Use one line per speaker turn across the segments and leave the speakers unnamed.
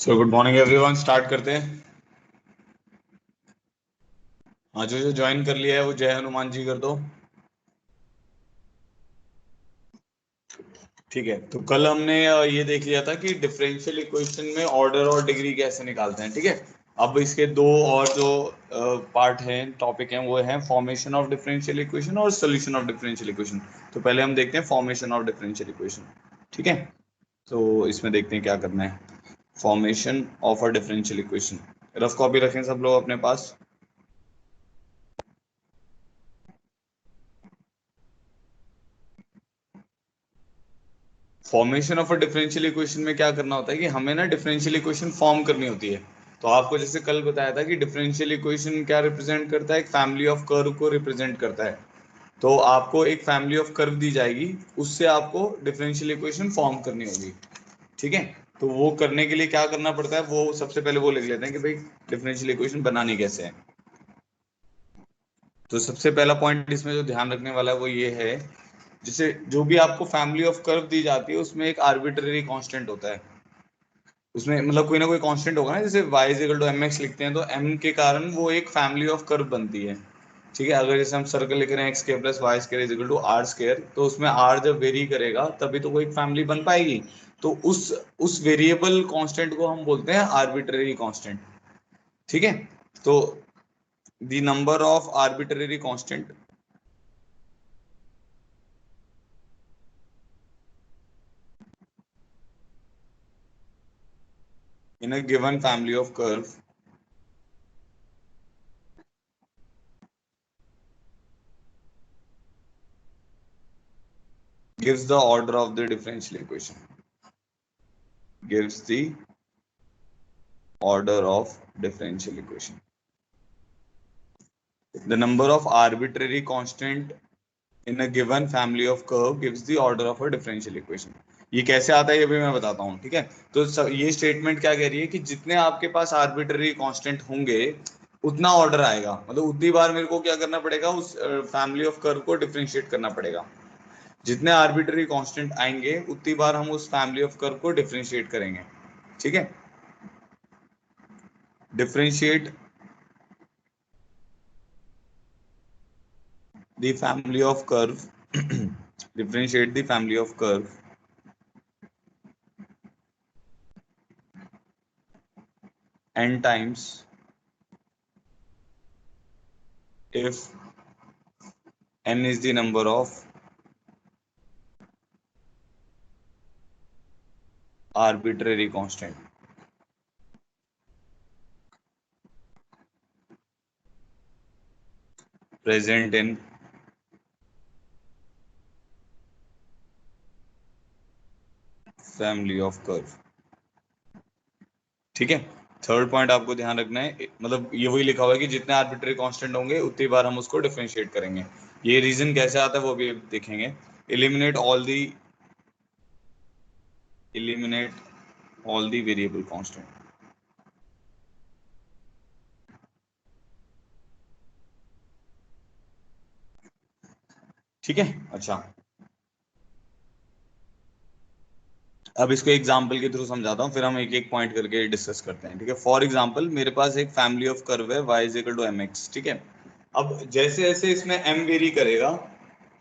So good morning everyone. Start करते हैं। हाँ, जो जो ज्वाइन कर लिया है वो जय हनुमान जी कर दो। ठीक है, तो कल हमने ये देख लिया था कि डिफरेंशियल इक्वेशन में ऑर्डर और डिग्री कैसे निकालते हैं। ठीक है, अब इसके दो और जो पार्ट हैं, टॉपिक हैं, वो है फॉर्मेशन ऑफ डिफरेंशियल इक्वेशन और सोल्यूशन ऑफ डिफरेंशियल इक्वेशन। तो पहले हम देखते हैं फॉर्मेशन ऑफ डिफरेंशियल इक्वेशन। ठीक है, तो इसमें देखते हैं क्या करना है। Formation of a differential equation, rough copy रखें सब लोग अपने पास। Formation of a differential equation में क्या करना होता है कि हमें ना डिफरेंशियल इक्वेशन फॉर्म करनी होती है। तो आपको जैसे कल बताया था कि डिफरेंशियल इक्वेशन क्या रिप्रेजेंट करता है, एक फैमिली ऑफ कर्व को रिप्रेजेंट करता है। तो आपको एक फैमिली ऑफ कर्व दी जाएगी, उससे आपको डिफरेंशियल इक्वेशन फॉर्म करनी होगी। ठीक है, तो वो करने के लिए क्या करना पड़ता है, वो सबसे पहले वो लिख लेते हैं कि भाई डिफरेंशियल इक्वेशन बनानी कैसे है। तो सबसे पहला पॉइंट इसमें जो ध्यान रखने वाला है वो ये है, जैसे जो भी आपको फैमिली ऑफ कर्व दी जाती है उसमें एक आर्बिट्ररी कांस्टेंट होता है। उसमें मतलब कोई ना कोई कांस्टेंट होगा ना, जैसे y is equal to m x लिखते हैं तो m के कारण वो एक फैमिली ऑफ कर्व बनती है। ठीक है, अगर जैसे हम सर्कल लिख रहे हैं x square plus y square is equal to r square, तो उसमें r जब वेरी करेगा तभी तो कोई फैमिली बन पाएगी। तो उस वेरिएबल कांस्टेंट को हम बोलते हैं आर्बिट्ररी कांस्टेंट। ठीक है, तो the number of arbitrary constant in a given family of curve gives the order of the differential equation, gives the order of differential equation. The number of arbitrary constant in a given family of curve gives the order of a differential equation. ये कैसे आता है ये भी मैं बताता हूँ। ठीक है, तो ये स्टेटमेंट क्या कह रही है कि जितने आपके पास आर्बिट्ररी कांस्टेंट होंगे उतना ऑर्डर आएगा, मतलब उतनी बार मेरे को क्या करना पड़ेगा, उस फैमिली ऑफ कर्व को डिफरेंशिएट करना पड़ेगा। जितने आर्बिट्ररी कांस्टेंट आएंगे उतनी बार हम उस फैमिली ऑफ कर्व को डिफरेंशिएट करेंगे। ठीक है, differentiate the family of curve differentiate the family of curve n times if n is the number of arbitrary constant present in family of curve। ठीक है, थर्ड पॉइंट आपको ध्यान रखना है, मतलब ये वही लिखा हुआ है कि जितने आर्बिट्ररी कांस्टेंट होंगे उतनी बार हम उसको डिफरेंशिएट करेंगे। ये रीजन कैसे आता है वो भी देखेंगे। Eliminate all the eliminate all the variable constant। ठीक है, अच्छा अब इसको एग्जाम्पल के थ्रू समझाता हूँ, फिर हम एक एक पॉइंट करके डिस्कस करते हैं। ठीक है, फॉर एग्जाम्पल मेरे पास एक फैमिली ऑफ कर्व है y is equal to m x. ठीक है, अब जैसे जैसे इसमें m वेरी करेगा,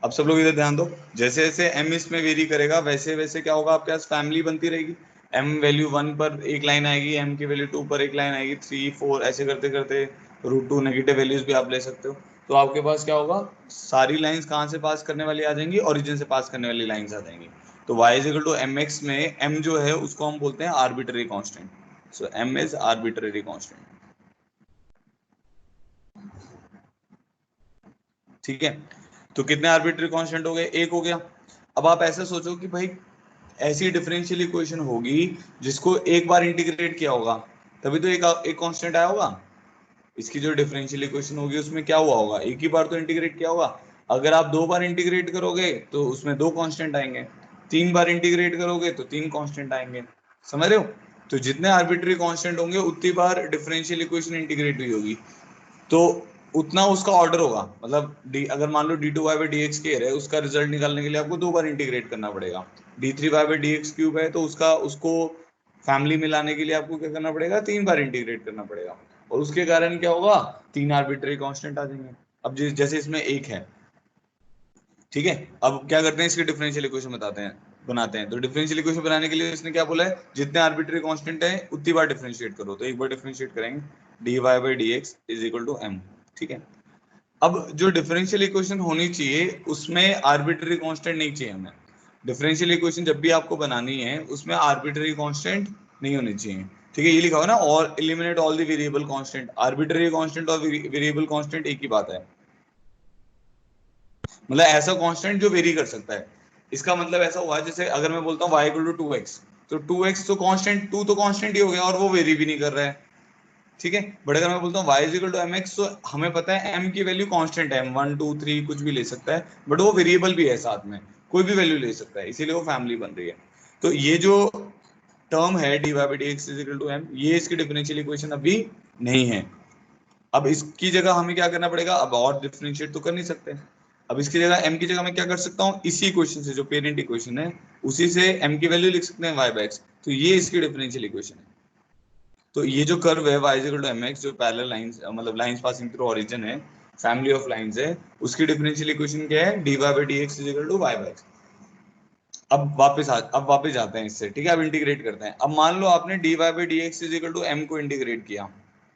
अब सब लोग इधर ध्यान दो, जैसे जैसे m इसमें वेरी करेगा वैसे वैसे क्या होगा, आपके पास फैमिली बनती रहेगी। m वैल्यू 1 पर एक लाइन आएगी, m की वैल्यू 2 पर एक लाइन आएगी, 3 4 ऐसे करते करते √2 नेगेटिव वैल्यूज भी आप ले सकते हो। तो आपके पास क्या होगा, सारी लाइंस कहाँ से पास करने वाली आ जाएंगी, ओरिजिन से पास करने वाली लाइंस आ जाएंगी। तो y is equal to m x में m जो है उसको हम बोलते हैं arbitrary constant. So m is arbitrary constant. ठीक है, तो कितने आर्बिट्ररी कांस्टेंट हो गए, एक हो गया। अब आप ऐसे सोचो कि भाई ऐसी डिफरेंशियल इक्वेशन होगी जिसको एक बार इंटीग्रेट किया होगा तभी तो एक एक कांस्टेंट आया होगा। इसकी जो डिफरेंशियल इक्वेशन होगी उसमें क्या हुआ होगा, एक ही बार तो इंटीग्रेट किया होगा। अगर आप दो बार इंटीग्रेट करोगे तो उसमें दो कांस्टेंट आएंगे, तीन बार इंटीग्रेट करोगे तो तीन कांस्टेंट आएंगे। समझ रहे हो, तो जितने आर्बिट्ररी कांस्टेंट होंगे उतनी बार डिफरेंशियल इक्वेशन इंटीग्रेट हुई होगी, तो उतना उसका ऑर्डर होगा। मतलब डी अगर मान लो d two y by D x केयर है, उसका रिजल्ट निकालने के लिए आपको दो बार इंटीग्रेट करना पड़ेगा। D three y by D x cube है तो उसका उसको फैमिली में लाने के लिए आपको क्या करना पड़ेगा, 3 बार इंटीग्रेट करना पड़ेगा, और उसके कारण क्या होगा, 3 आर्बिट्री कांस्टेंट आ जाएंगे। अब जैसे इसमें एक है, ठीक है, अब क्या करते हैं, इसके डिफरेंशियल इक्वेशन बनाते हैं। तो डिफरेंशियल इक्वेशन बनाने के लिए इसने क्या बोला है, जितने आर्बिट्री कांस्टेंट है उतनी बार डिफरेंशिएट करो। तो एक बार डिफरेंशिएट करेंगे, dy by dx is equal to m, ठीक है। अब जो डिफरेंशियल इक्वेशन होनी चाहिए उसमें आर्बिट्री कांस्टेंट नहीं चाहिए हमें। डिफरेंशियल इक्वेशन जब भी आपको बनानी है उसमें आर्बिट्री कांस्टेंट नहीं होनी चाहिए, ठीक है। ये लिखा हुआ ना, और eliminate all the variable constant. Arbitrary constant और वेरिएबल कांस्टेंट एक ही बात है, मतलब ऐसा कांस्टेंट जो वेरी कर सकता है। इसका मतलब ऐसा हुआ, जैसे अगर मैं बोलता हूँ y इक्वल टू 2x, तो 2x तो कांस्टेंट, 2 तो कांस्टेंट ही हो गया और वो वेरी भी नहीं कर रहा है, ठीक है। बट अगर मैं बोलता हूँ y is equal to mx, तो हमें पता है m की वैल्यू कांस्टेंट है, 1 2 3 कुछ भी ले सकता है, बट वो वेरिएबल भी है, साथ में कोई भी वैल्यू ले सकता है, इसीलिए वो फैमिली बन रही है। तो ये जो टर्म है dy by dx is equal to m, ये इसकी डिफरेंशियल इक्वेशन अभी नहीं है। अब इसकी जगह हमें क्या करना पड़ेगा, अब और डिफरेंशिएट तो कर नहीं सकते। अब इसकी जगह m की जगह मैं क्या कर सकता हूँ, इसी इक्वेशन से जो पेरेंट इक्वेशन है उसी से m की वैल्यू लिख सकते हैं y by x। तो ये इसकी डिफरेंशियल इक्वेशन है। तो ये जो कर्व है y इक्वल टू mx, जो पैरेलल लाइंस, मतलब लाइंस पासिंग थ्रू ओरिजिन है, फैमिली ऑफ लाइंस है, उसकी डिफरेंशियल इक्वेशन क्या है, dy by dx is equal to y by x। अब वापस जाते हैं इससे, ठीक है। अब इंटीग्रेट करते हैं। अब मान लो आपने dy by dx is equal to m को इंटीग्रेट किया,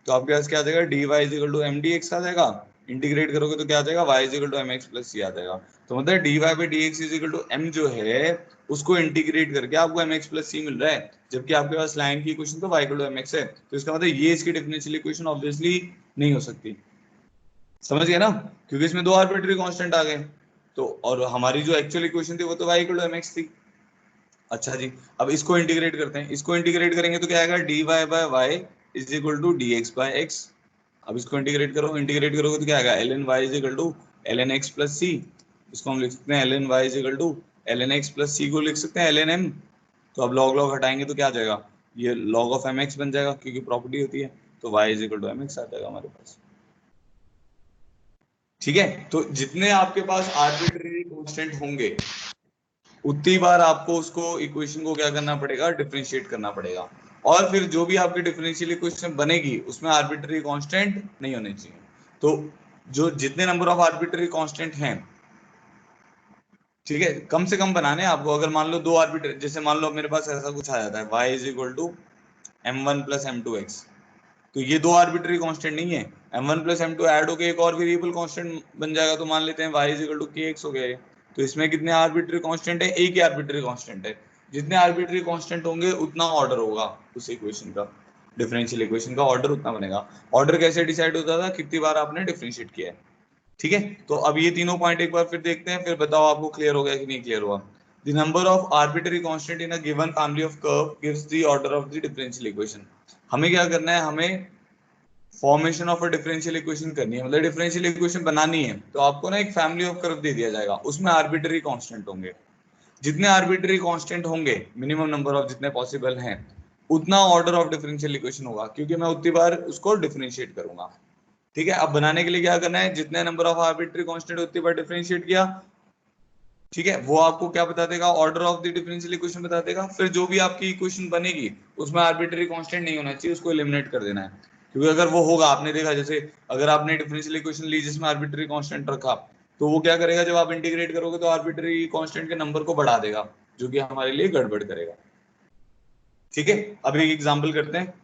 तो आपके पास क्या आ जाएगा, dy is equal to m dx आ जाएगा। इंटीग्रेट करोगे तो क्या आ जाएगा, y is equal to mx plus c आ जाएगा। तो मतलब dy by dx is equal to m जो है उसको इंटीग्रेट करके आपको mx प्लस c मिल रहा है, जबकि आपके पास लाइन की इक्वेशन तो y इक्वल टू mx है। तो इसका मतलब ये इसकी डिफरेंशियल इक्वेशन ऑब्वियसली नहीं हो सकती, समझ गए ना, क्योंकि इसमें दो आर्बिट्री कांस्टेंट आ गए। तो और हमारी जो एक्चुअल इक्वेशन थी वो तो y इक्वल टू mx थी। अच्छा जी, अब इसको इंटीग्रेट करते हैं। इसको इंटीग्रेट करेंगे तो क्या आएगा, dy by y is equal to dx by x। अब इसको इंटीग्रेट करोगे तो क्या आएगा, ln y is equal to ln x plus c। इसको हम लिख सकते हैं ln y is equal to ln x plus c, को लिख सकते हैं ln m। तो अब लॉग लॉग हटाएंगे तो क्या आ जाएगा, ये log ऑफ mx बन जाएगा, क्योंकि प्रॉपर्टी होती है। तो y is equal to mx आ जाएगा हमारे पास, ठीक है। तो जितने आपके पास आर्बिट्री कांस्टेंट होंगे उतनी बार आपको उसको इक्वेशन को क्या करना पड़ेगा, डिफरेंशिएट करना पड़ेगा। और फिर जो भी आपकी डिफरेंशियल इक्वेशन बनेगी उसमें आर्बिट्री कांस्टेंट नहीं होने चाहिए। तो जो जितने नंबर ऑफ आर्बिट्री कांस्टेंट हैं, ठीक है, कम से कम बनाने हैं आपको। अगर मान लो दो आर्बिट्री, जैसे मान लो मेरे पास ऐसा कुछ आ जाता है y is equal to m1 plus m2x, तो ये दो आर्बिट्री कांस्टेंट नहीं है। m1 प्लस m2 ऐड होकर एक और वेरिएबल कांस्टेंट बन जाएगा, तो मान लेते हैं y is equal to kx हो गया है। तो इसमें कितने आर्बिट्री कांस्टेंट है, एक ही आर्बिट्री कांस्टेंट है। जितने आर्बिट्री कांस्टेंट होंगे उतना ऑर्डर होगा उस इक्वेशन का, डिफरेंशियल इक्वेशन का ऑर्डर उतना बनेगा। ऑर्डर कैसे डिसाइड होता था, कितनी बार आपने डिफरेंशिएट किया है, ठीक है। तो अब ये तीनों पॉइंट एक बार फिर देखते हैं, फिर बताओ आपको क्लियर हो गया कि नहीं क्लियर हुआ। The number of arbitrary constant in a given family of curve gives the order of the differential equation. हमें क्या करना है, हमें formation of a differential equation करनी है, मतलब डिफरेंशियल इक्वेशन बनानी है। तो आपको ना एक फैमिली ऑफ कर्व दे दिया जाएगा, उसमें आर्बिट्री कांस्टेंट होंगे। जितने आर्बिट्री कांस्टेंट होंगे, मिनिमम नंबर ऑफ जितने पॉसिबल हैं, उतना ऑर्डर ऑफ डिफरेंशियल इक्वेशन होगा, क्योंकि मैं उतनी बार उसको डिफरेंशिएट करूंगा, ठीक है। अब बनाने के लिए क्या करना है, जितने नंबर ऑफ आर्बिट्री कांस्टेंट उतनी बार डिफरेंशिएट किया, ठीक है, वो आपको क्या बता देगा, order of the differential equation बता देगा। फिर जो भी आपकी इक्वेशन बनेगी उसमें आर्बिट्री कांस्टेंट नहीं होना चाहिए, उसको एलिमिनेट कर देना है। क्योंकि अगर वो होगा, आपने देखा जैसे अगर आपने डिफरेंशियल इक्वेशन ली जिसमें आर्बिट्री कांस्टेंट रखा, तो वो क्या करेगा, जब आप इंटीग्रेट करोगे तो आर्बिट्री कांस्टेंट के नंबर को बढ़ा देगा, जो कि हमारे लिए गड़बड़ करेगा, ठीक है। अब एक एग्जाम्पल करते हैं,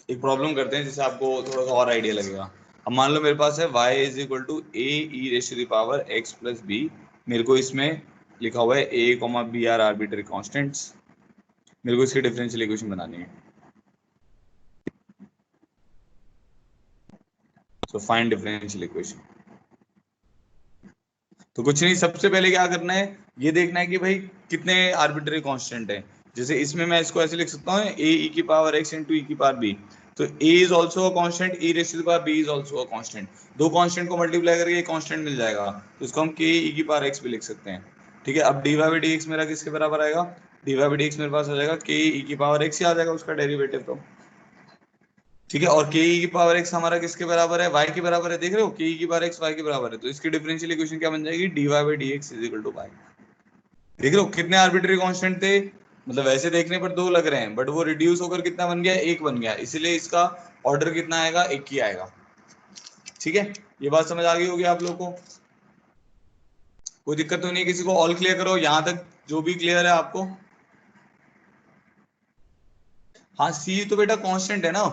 एक प्रॉब्लम करते हैं जिससे आपको थोड़ा सा और आइडिया लगेगा। अब मान लो मेरे पास है y is equal to a e raise to the power x plus b. मेरे को इसमें लिखा हुआ है a comma b are arbitrary constants. मेरे को इसकी डिफरेंशियल इक्वेशन बनानी है। So find differential equation. तो कुछ नहीं, सबसे पहले क्या करना है, ये देखना है कि भाई कितने आर्बिट्री कांस्टेंट है। जैसे इसमें मैं इसको ऐसे लिख सकता हूँ, ए ई की पावर एक्स इंटू ई की पावर बी। तो a is also a constant, e raise to the power b is also a constant. दो कांस्टेंट को मल्टीप्लाई करके एक कांस्टेंट मिल जाएगा, तो इसको हम के ई की पावर एक्स भी लिख सकते हैं, ठीक है। अब d Y by D x मेरा किसके बराबर आएगा, d Y by D x मेरे पास आ जाएगा के ई की पावर एक्स ही आ जाएगा, उसका डेरिवेटिव तो, ठीक है। और के ई की पावर एक्स हमारा किसके बराबर है, वाई के बराबर है, देख रहे हो, के ई की पावर एक्स वाई के बराबर है। तो इसकी डिफरेंशियल इक्वेशन क्या बन जाएगी, d Y by D x is equal to y. देख लो कितने आर्बिट्री कांस्टेंट थे, मतलब वैसे देखने पर दो लग रहे हैं, बट वो रिड्यूस होकर कितना बन गया, एक बन गया, इसीलिए इसका ऑर्डर कितना आएगा, एक ही आएगा। ठीक है, ये बात समझ आ गई होगी आप लोग को, कोई दिक्कत तो नहीं, किसी को ऑल क्लियर करो यहां तक, जो भी क्लियर है आपको। हाँ सी तो बेटा कांस्टेंट है ना,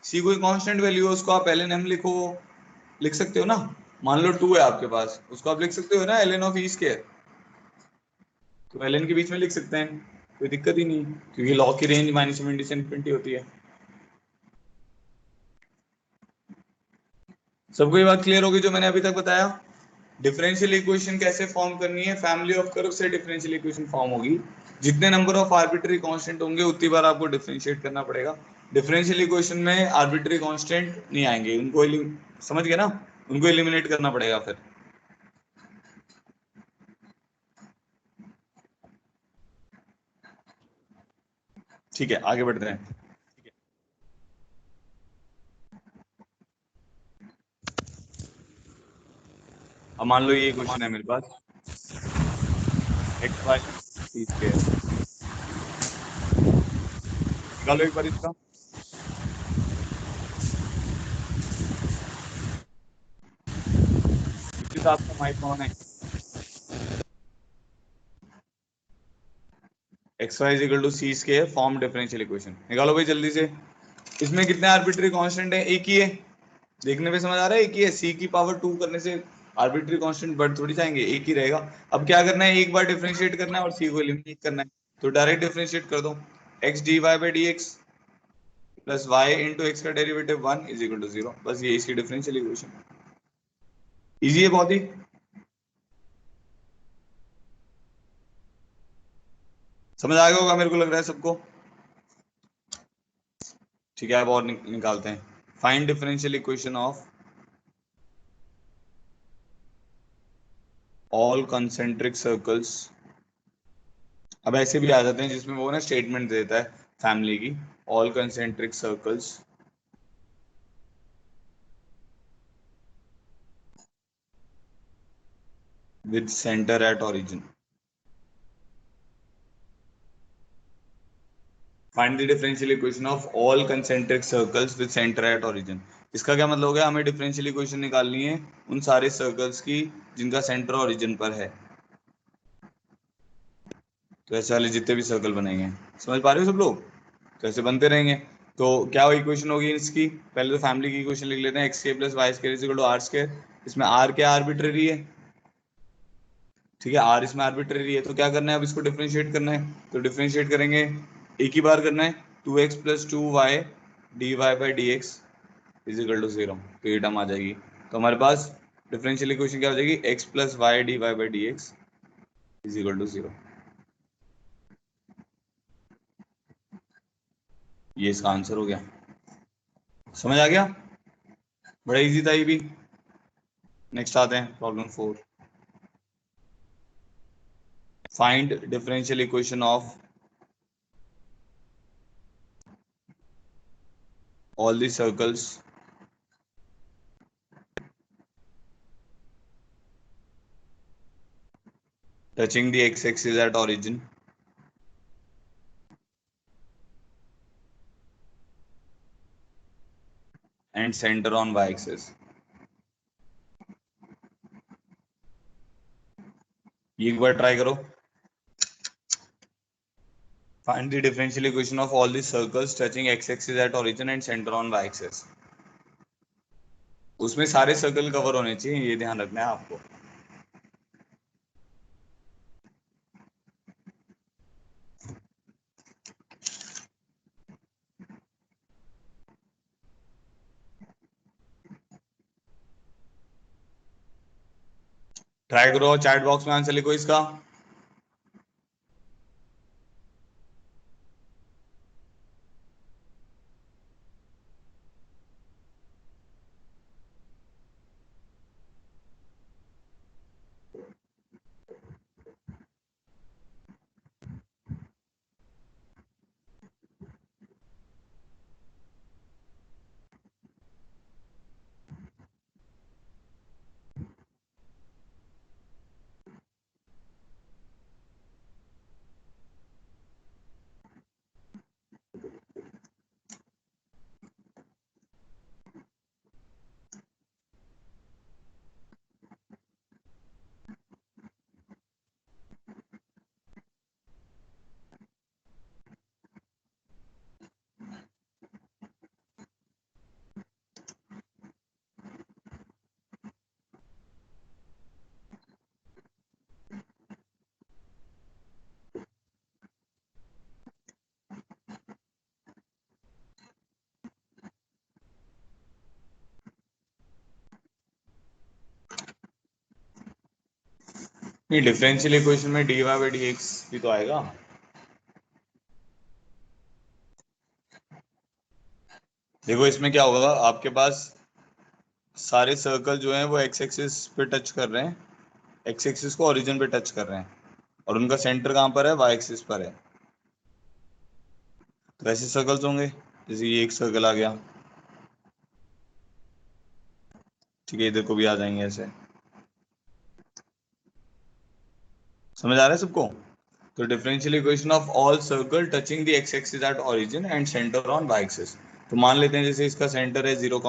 सी कोई कांस्टेंट वैल्यू है, उसको आप एल एन एम लिखो, लिख सकते हो ना। मान लो 2 है आपके पास, उसको आप लिख सकते हो ना l n of e square, तो एल एन के बीच में लिख सकते हैं, कोई दिक्कत ही नहीं, क्योंकि लॉग की रेंज -∞ से इन्फिनिटी होती है। सबको ये बात क्लियर होगी जो मैंने अभी तक बताया। डिफरेंशियल इक्वेशन कैसे फॉर्म करनी है, फैमिली ऑफ कर्व से डिफरेंशियल इक्वेशन फॉर्म होगी। जितने नंबर ऑफ आर्बिट्री कांस्टेंट होंगे उतनी बार आपको डिफरेंशिएट करना पड़ेगा। डिफरेंशियल इक्वेशन में आर्बिट्री कांस्टेंट नहीं आएंगे, उनको समझ गए ना, उनको एलिमिनेट करना पड़ेगा फिर। ठीक है, आगे बढ़ते हैं। अब मान लो ये क्वेश्चन है मेरे पास, एक्स वाई सी स्क्वायर, निकालो एक बार इसका। इस आपका माइक कौन है, x y is equal to c square form differential equation, निकालो भाई जल्दी से। इसमें कितने आर्बिट्री कांस्टेंट है, एक ही है, देखने पे समझ आ रहा है, एक ही है, सी की पावर 2 करने से आर्बिट्री कांस्टेंट बढ़ थोड़ी जाएंगे, एक ही रहेगा। अब क्या करना है, एक बार डिफरेंशिएट करना है और सी को एलिमिनेट करना है, तो डायरेक्ट डिफरेंशिएट कर दो, x d Y by D x plus Y into x का डेरिवेटिव 1 इज इक्वल टू 0, बस ये इसकी डिफरेंशियल इक्वेशन। इजी है बहुत ही, समझ आ गया होगा मेरे को लग रहा है सबको। ठीक है, अब और निकालते हैं, find differential equation of all concentric circles. अब ऐसे भी आ जाते हैं जिसमें वो ना स्टेटमेंट देता है फैमिली की, all concentric circles with centre at origin, find the differential equation of all concentric circles with centre at origin. इसका क्या मतलब हो गया, हमें डिफरेंशियल इक्वेशन निकालनी है उन सारे सर्कल्स की जिनका सेंटर ओरिजिन पर है, तो ऐसे वाले जितने भी सर्कल बनेंगे, समझ पा रहे हो सब लोग, तो ऐसे बनते रहेंगे। तो क्या इक्वेशन होगी इसकी, पहले तो फैमिली की इक्वेशन लिख लेते हैं, x square plus y square is equal to r square, इसमें आर क्या आर्बिट्रेरी है, ठीक है, आर इसमें आर्बिट्रेरी है, तो क्या करना है, अब इसको डिफरेंशिएट करना है, तो डिफरेंशिएट करेंगे, एक ही बार करना है, 2x plus 2y d Y by D x is equal to 0, तो ये टर्म आ जाएगी, तो हमारे पास डिफरेंशियल इक्वेशन क्या हो जाएगी, x plus y d Y by D x is equal to 0, ये इसका आंसर हो गया। समझ आ गया, बड़ा इजी था ये भी। नेक्स्ट आते हैं problem 4, find differential equation of all the circles touching the x-axis at origin and center on y-axis। ये एक बार ट्राई करो, find the differential equation of all the circles touching x-axis at origin and center on y-axis। उसमें सारे circle cover होने चाहिए, ये ध्यान रखना है आपको। ट्राई करो, चैट बॉक्स में आंसर लिखो इसका। नहीं, डिफरेंशियल इक्वेशन में dy बाई डी एक्स भी तो आएगा। देखो इसमें क्या होगा, आपके पास सारे सर्कल जो हैं वो एक्स एक्सिस पे टच कर रहे हैं, एक्स एक्सिस को ओरिजिन पे टच कर रहे हैं, और उनका सेंटर कहाँ पर है, वाई एक्सिस पर है। तो ऐसे सर्कल्स होंगे, जैसे ये एक सर्कल आ गया, ठीक है, इधर को भी आ जाएंगे ऐसे। समझ आ रहा है सबको? तो differential equation of all circle touching the x axis at origin and centre on y axis. तो मान लेते हैं जैसे इसका सेंटर है 0,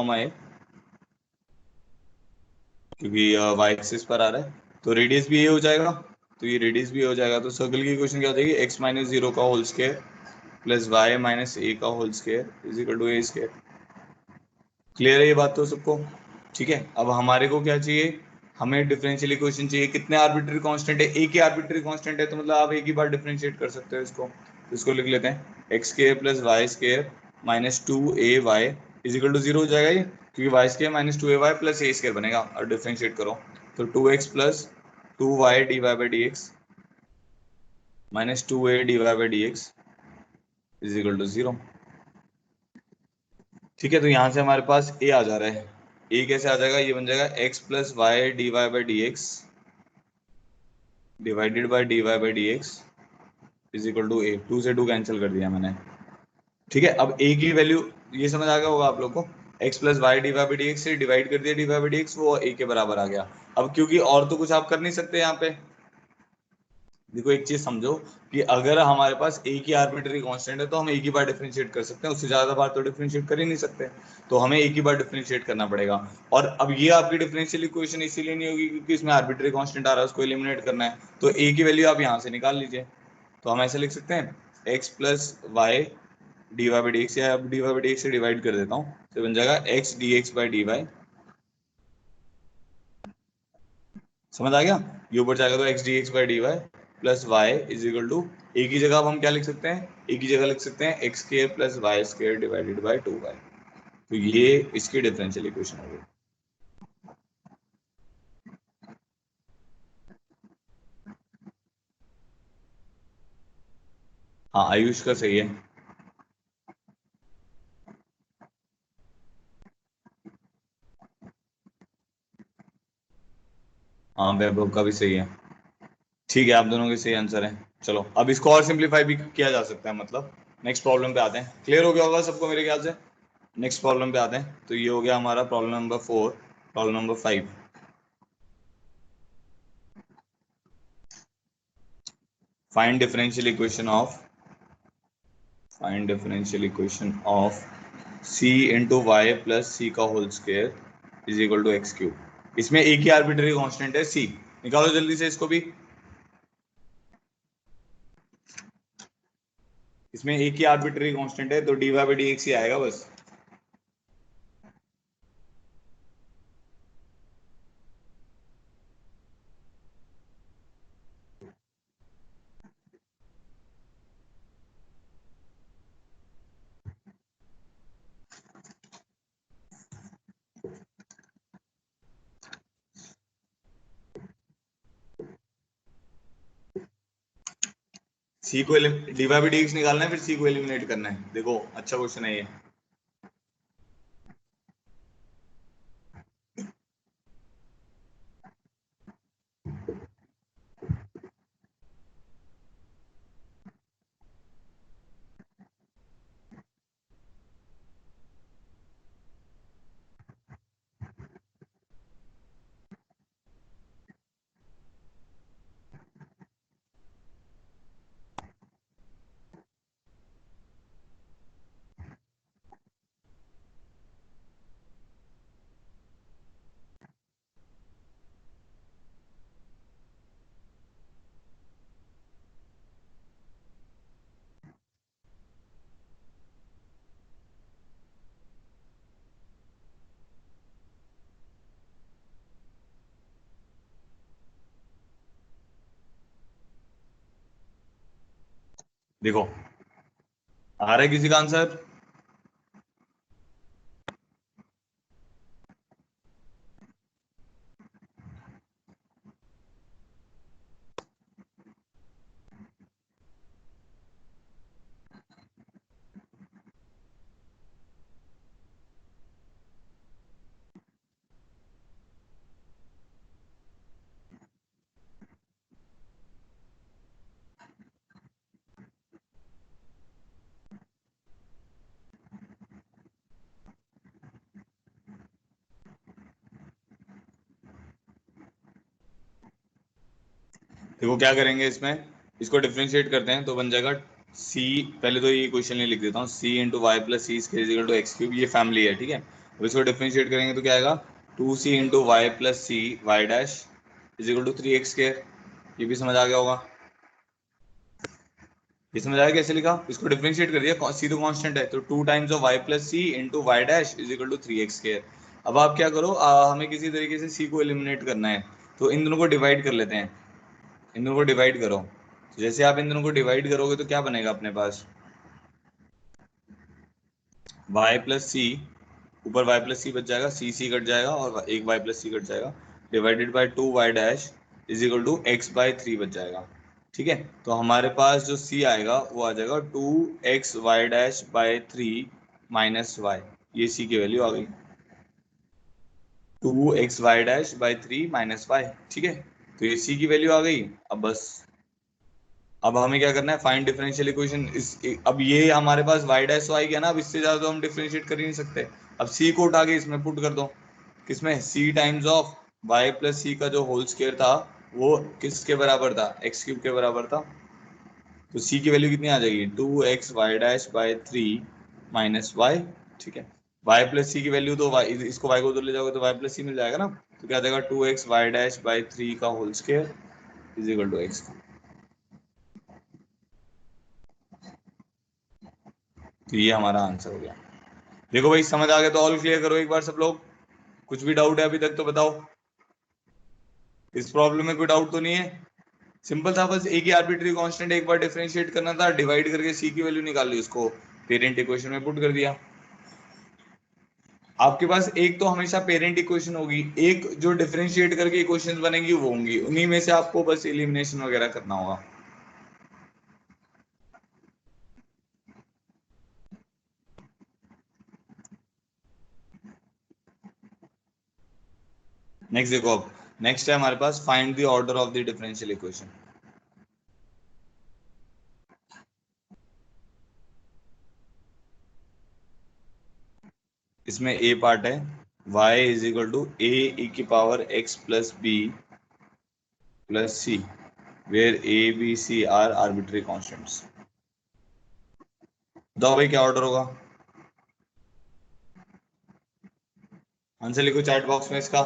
क्योंकि वाई एक्सिस पर आ रहा है, तो रेडियस भी ये हो जाएगा, तो ये रेडियस भी हो जाएगा। तो सर्कल की इक्वेशन क्या हो जाएगी, एक्स माइनस जीरो का whole square plus y minus a का whole square is equal to a square. Clear है ये बात तो सबको? ठीक है, अब हमारे को क्या चाहिए, हमें डिफरेंशियल इक्वेशन चाहिए, कितने आर्बिट्री कांस्टेंट है, एक ही आर्बिट्री कांस्टेंट है, तो मतलब आप एक ही बार डिफरेंशिएट कर सकते हो इसको। तो इसको लिख लेते हैं, x square plus y square minus two a y is equal to zero हो जाएगा ये, क्योंकि y square minus two a y plus a square बनेगा, और डिफरेंशिएट करो तो two x plus two y d Y by D x minus two a d Y by D x is equal to zero. ठीक है, तो यहाँ से हमारे पास ए आ जा रहा है। ए कैसे आ जाएगा, ये बन जाएगा x plus y d Y by D x divided by d Y by D x is equal to a, two से टू कैंसिल कर दिया मैंने। ठीक है, अब ए की वैल्यू ये समझ आ गया होगा आप लोग को, x plus y d Y by D x से डिवाइड कर दिया d Y by D x, वो ए के बराबर आ गया। अब क्योंकि और तो कुछ आप कर नहीं सकते यहाँ पे, देखो एक चीज समझो कि अगर हमारे पास एक ही आर्बिट्री कांस्टेंट है तो हम एक ही बार डिफरेंशिएट कर सकते हैं, उससे ज्यादा बार तो डिफरेंशिएट कर ही नहीं सकते, तो हमें एक ही बार डिफरेंशिएट करना पड़ेगा। और अब ये आपकी डिफरेंशियल इक्वेशन इसीलिए नहीं होगी क्योंकि इसमें आर्बिट्री कांस्टेंट आ रहा है, उसको एलिमिनेट करना है, तो ए की वैल्यू आप यहाँ से निकाल लीजिए। तो हम ऐसे लिख सकते हैं, x plus y d Y by D x, या अब d Y by D x से डिवाइड कर देता हूँ, तो बन जाएगा x d x by d y. समझ आ गया? ये ऊपर जाएगा तो x d x by d y plus y is equal to, एक ही जगह अब हम क्या लिख सकते हैं, एक ही जगह लिख सकते हैं x square plus y square divided by two y. तो ये इसकी डिफरेंशियल इक्वेशन हो गई। हाँ आयुष का सही है। हाँ वैभव का भी सही है। ठीक है, आप दोनों के सही आंसर है। चलो अब इसको और सिंप्लीफाई भी किया जा सकता है, मतलब नेक्स्ट प्रॉब्लम पे आते हैं। क्लियर हो गया होगा सबको मेरे ख्याल से। नेक्स्ट प्रॉब्लम पे आते हैं, तो ये हो गया हमारा problem number 4। Problem number 5, find differential equation of, find differential equation of c into y plus c का whole square is equal to x cube. इसमें एक ही आर्बिट्री कांस्टेंट है c, निकालो जल्दी से इसको भी। इसमें एक ही आर्बिट्री कांस्टेंट है तो D Y by D X ही आएगा बस। सी को D Y by D X निकालना है, फिर सी को एलिमिनेट करना है। देखो अच्छा क्वेश्चन है ये। देखो आ रहा है किसी का आंसर? देखो क्या करेंगे इसमें, इसको डिफ्रेंशिएट करते हैं तो बन जाएगा सी, पहले तो ये क्वेश्चन नहीं लिख देता हूँ, c into y plus c square is equal to x cube, ये फैमिली है ठीक है। अब इसको डिफ्रेंशिएट करेंगे तो क्या आएगा, 2c into y plus c y dash is equal to 3x square. ये भी समझ आ गया होगा, ये समझ आया कैसे लिखा, इसको डिफरेंशिएट कर दिया, सी तो कांस्टेंट है तो 2 times of y plus c into y dash is equal to 3x square. अब आप क्या करो, हमें किसी तरीके से सी को एलिमिनेट करना है, तो इन दोनों को डिवाइड कर लेते हैं, इन दोनों को डिवाइड करो। तो जैसे आप इन दोनों को डिवाइड करोगे तो क्या बनेगा अपने पास, वाई प्लस सी, ऊपर वाई प्लस सी बच जाएगा, सी कट जाएगा और एक वाई प्लस सी कट जाएगा, divided by 2 y dash is equal to x/3 बच जाएगा। ठीक है, तो हमारे पास जो c आएगा वो आ जाएगा 2x/3 माइनस वाई, ये c की वैल्यू आ गई, 2x/3 माइनस वाई। ठीक है, तो ये c की वैल्यू आ गई। अब बस, अब हमें क्या करना है, फाइंड डिफरेंशियल इक्वेशन इस, अब ये हमारे पास y डैश तो आ गया ना, अब इससे ज्यादा तो हम डिफरेंशिएट कर ही नहीं सकते। अब c को उठा के इसमें पुट कर दो, किसमें, c times of y plus c का जो होल स्क्वायर था वो किसके बराबर था, x क्यूब के बराबर था। तो c की वैल्यू कितनी आ जाएगी, 2x/3 माइनस वाई। ठीक है, y प्लस सी की वैल्यू तो y, इसको y को उधर ले जाओगे तो y प्लस सी मिल जाएगा ना, तो क्या आ जाएगा 2x/3 का whole square is equal to x। तो ये हमारा आंसर हो गया। देखो भाई समझ आ गया तो ऑल क्लियर करो एक बार सब लोग, कुछ भी डाउट है अभी तक तो बताओ, इस प्रॉब्लम में कोई डाउट तो नहीं है। सिंपल था, बस एक ही आर्बिट्री कांस्टेंट एक बार डिफरेंशिएट करना था, डिवाइड करके सी की वैल्यू निकाल ली, उसको पेरेंट इक्वेशन में पुट कर दिया। आपके पास एक तो हमेशा पेरेंट इक्वेशन होगी, एक जो डिफरेंशिएट करके इक्वेशंस बनेंगी वो होंगी, उन्हीं में से आपको बस एलिमिनेशन वगैरह करना होगा। नेक्स्ट देखो, अब नेक्स्ट है हमारे पास find the order of the differential equation. इसमें ए पार्ट है, y is equal to a e की power x plus b plus c, where a b c are arbitrary constants. बताओ भाई क्या ऑर्डर होगा, आंसर लिखो चैट बॉक्स में इसका।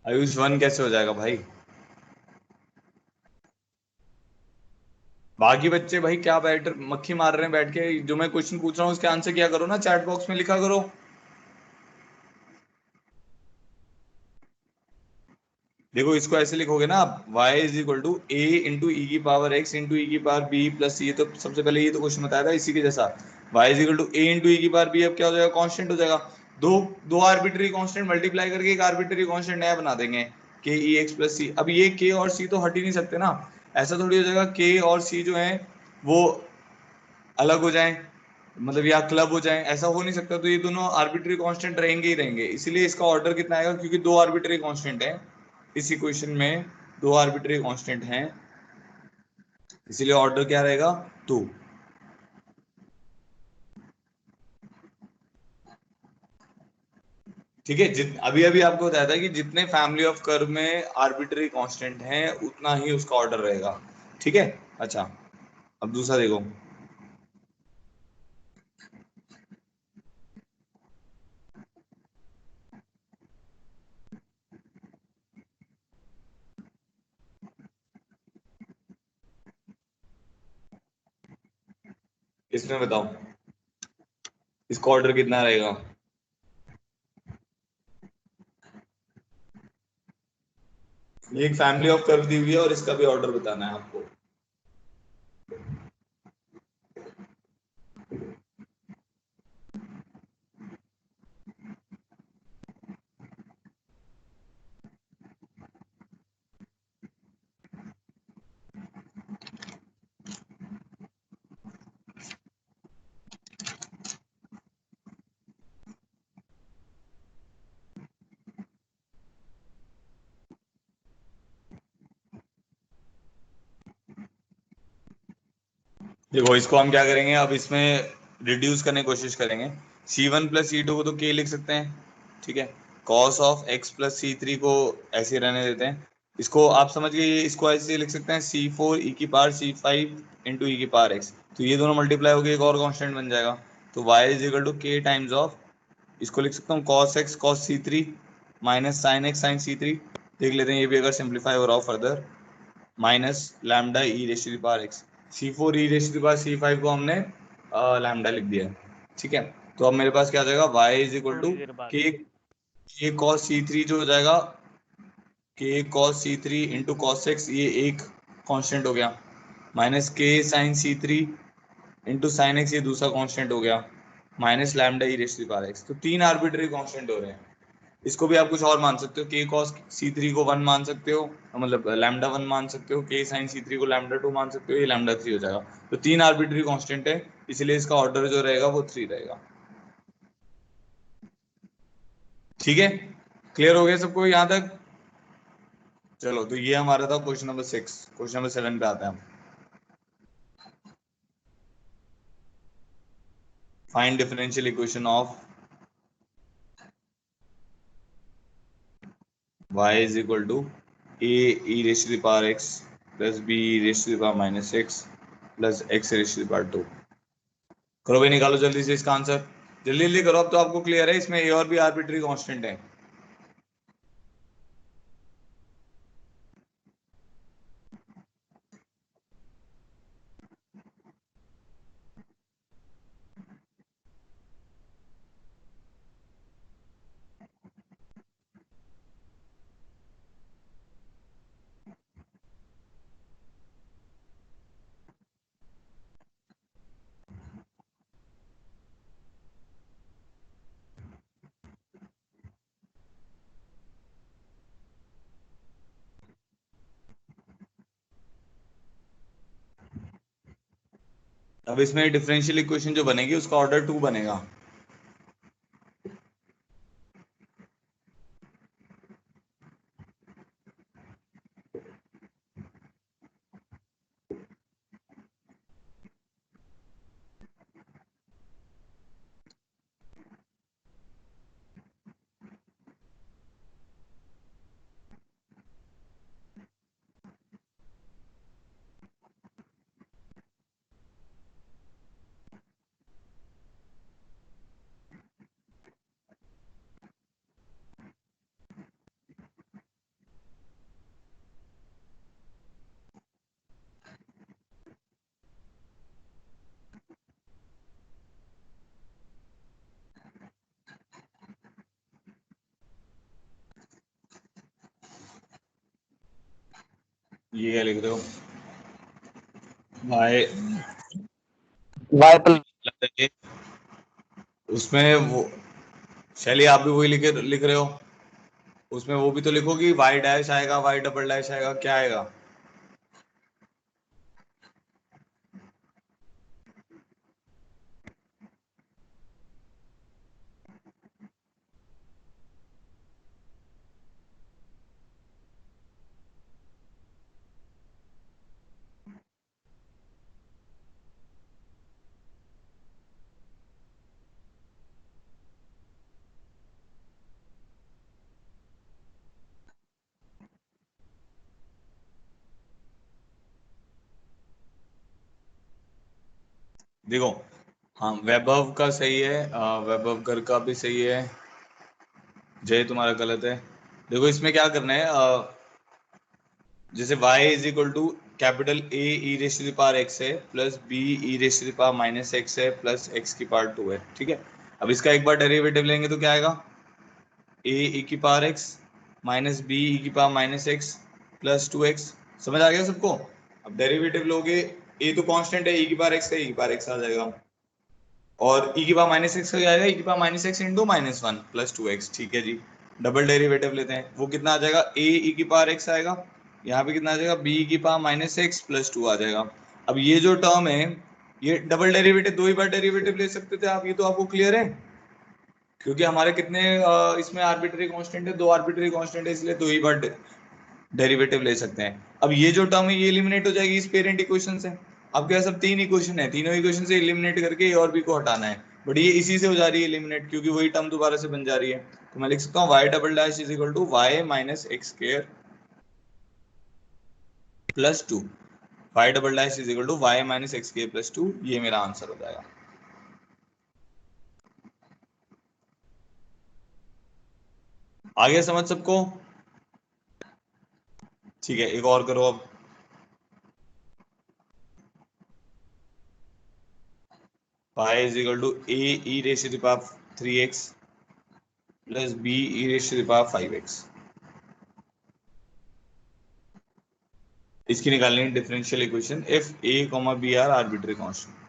आयुष वन कैसे हो जाएगा भाई, बाकी बच्चे भाई क्या बैठ मक्खी मार रहे हैं बैठ के, जो मैं क्वेश्चन पूछ रहा हूँ उसके आंसर क्या करो ना, चैट बॉक्स में लिखा करो। देखो इसको ऐसे लिखोगे ना आप, y is equal to a into e की पावर x इंटू ई की पावर b प्लस सी, तो सबसे पहले ये तो क्वेश्चन बताया था इसी के जैसा, y is equal to a into e की पावर b, अब क्या हो जाएगा, कांस्टेंट हो जाएगा, दो दो आर्बिट्री कांस्टेंट मल्टीप्लाई करके एक आर्बिट्री कांस्टेंट नया बना देंगे, के ई एक्स प्लस सी। अब ये k और c तो हट ही नहीं सकते ना, ऐसा थोड़ी हो जाएगा k और c जो है वो अलग हो जाएं, मतलब या क्लब हो जाएं, ऐसा हो नहीं सकता, तो ये दोनों आर्बिट्री कांस्टेंट रहेंगे ही रहेंगे, इसीलिए इसका ऑर्डर कितना आएगा, क्योंकि दो आर्बिट्री कांस्टेंट है इस इक्वेशन में, दो आर्बिट्री कांस्टेंट हैं, इसीलिए ऑर्डर क्या रहेगा, टू। ठीक है, जित अभी अभी आपको बताया था कि जितने फैमिली ऑफ कर्व में आर्बिट्री कांस्टेंट हैं उतना ही उसका ऑर्डर रहेगा। ठीक है, अच्छा अब दूसरा देखो, इसमें बताओ इसका ऑर्डर कितना रहेगा। ये एक फैमिली ऑफ कर्व दी हुई है और इसका भी ऑर्डर बताना है आपको। देखो इसको हम क्या करेंगे, अब इसमें रिड्यूस करने की कोशिश करेंगे। C1 प्लस C2 को तो K लिख सकते हैं, ठीक है। Cos of x plus C3 को ऐसे रहने देते हैं। इसको आप समझ गए, ये इसको ऐसे लिख सकते हैं C4 e की पावर C5 इंटू ई की पावर x। तो ये दोनों मल्टीप्लाई होकर एक और कांस्टेंट बन जाएगा। तो y is equal to K times of, इसको लिख सकता हूँ cos x cos C3 minus sine x sine C3। देख लेते हैं ये भी अगर सिंप्लीफाई हो रहा हो further, minus lambda e raise to the power x. C4 e raise to the power C5 को हमने लैम्डा लिख दिया है, ठीक है। तो अब मेरे पास क्या आ जाएगा, y इज इक्वल टू
थोड़ी देर बाद
के कॉस C3 जो हो जाएगा के cos C3 into cos x, ये एक कांस्टेंट हो गया, माइनस के sign C3 into sine x, ये दूसरा कांस्टेंट हो गया, minus lambda e raise to the power x. तो तीन आर्बिट्री कांस्टेंट हो रहे हैं। इसको भी आप कुछ और मान सकते हो, के कॉस C3 को 1 मान सकते हो, मतलब लैम्डा 1 मान सकते हो, के साइन C3 को लैम्डा 2 मान सकते हो, ये लैम्डा 3 हो जाएगा। तो तीन आर्बिट्री कांस्टेंट है, इसलिए इसका ऑर्डर जो रहेगा वो 3 रहेगा। ठीक है, क्लियर हो गया सबको यहाँ तक? चलो, तो ये हमारा था क्वेश्चन नंबर 6। क्वेश्चन नंबर 7 पे आते हैं हम। Find differential equation of y is equal to a e raised to the power x plus b e raised to the power minus x plus x raised to the power 2। करो भाई, निकालो जल्दी से इसका आंसर, जल्दी जल्दी करो। अब तो आपको क्लियर है, इसमें ए और भी आर्बिट्री कांस्टेंट है। अब इसमें डिफरेंशियल इक्वेशन जो बनेगी उसका ऑर्डर 2 बनेगा। ये क्या लिख रहे हो भाई?
वाई प्लस
उसमें वो शैली, आप भी वही लिख रहे हो, उसमें वो भी तो लिखो कि वाई डैश आएगा, वाई डबल डैश आएगा, क्या आएगा? देखो, हाँ वैभव का सही है, वैभव घर का भी सही है, जय तुम्हारा गलत है। देखो इसमें क्या करना है, जैसे y is equal to capital A e raise to the power x है plus b e raise to the power minus x है प्लस x की पावर 2 है, ठीक है। अब इसका एक बार डेरिवेटिव लेंगे तो क्या आएगा, a ई की पावर x माइनस b ई की power minus x plus 2x। समझ आ गया सबको? अब डेरिवेटिव लोगे, a तो कांस्टेंट है, e की पावर x है, e की पावर x आ जाएगा, और e की पावर माइनस एक्स हो जाएगा, e की power minus x into minus 1 plus 2x, ठीक है जी। डबल डेरिवेटिव लेते हैं, वो कितना आ जाएगा, a e की पावर x आएगा, यहाँ पे कितना आ जाएगा, b की पावर माइनस एक्स प्लस 2 आ जाएगा। अब ये जो टर्म है, ये डबल डेरिवेटिव दो ही बार डेरिवेटिव ले सकते थे आप, ये तो आपको क्लियर है, क्योंकि हमारे कितने इसमें आर्बिट्री कांस्टेंट है, दो आर्बिट्री कांस्टेंट है, इसलिए दो ही बार डेरिवेटिव ले सकते हैं। अब ये जो टर्म है ये एलिमिनेट हो जाएगी इस पेरेंट इक्वेशन से। आपके पास अब 3 इक्वेशन है, तीनों इक्वेशन से एलिमिनेट करके ए और बी को हटाना है, बट ये इसी से हो जा रही है एलिमिनेट, क्योंकि वही टर्म दोबारा से बन जा रही है। तो मैं लिख सकता हूँ y double dash is equal to y minus x square plus 2, y double dash is equal to y minus x square plus 2, ये मेरा आंसर हो जाएगा। आ गया समझ सबको? ठीक है, एक और करो अब। y is equal to a e raise to the power 3x plus b e raise to the power 5x। इसकी निकालनी है differential equation if a b are arbitrary constant.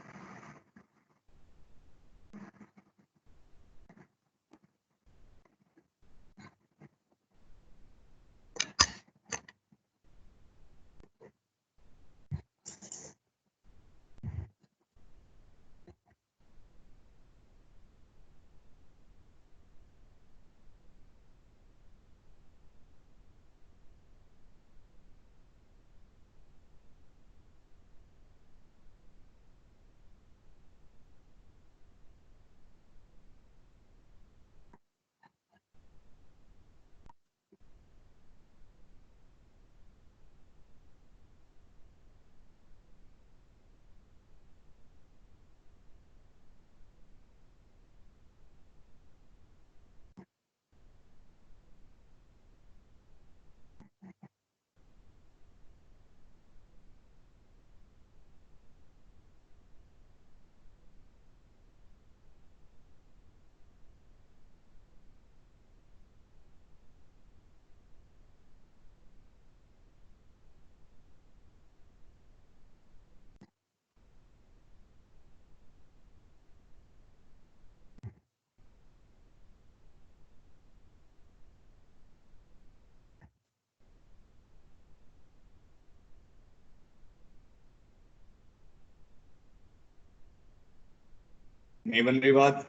नहीं बन रही बात?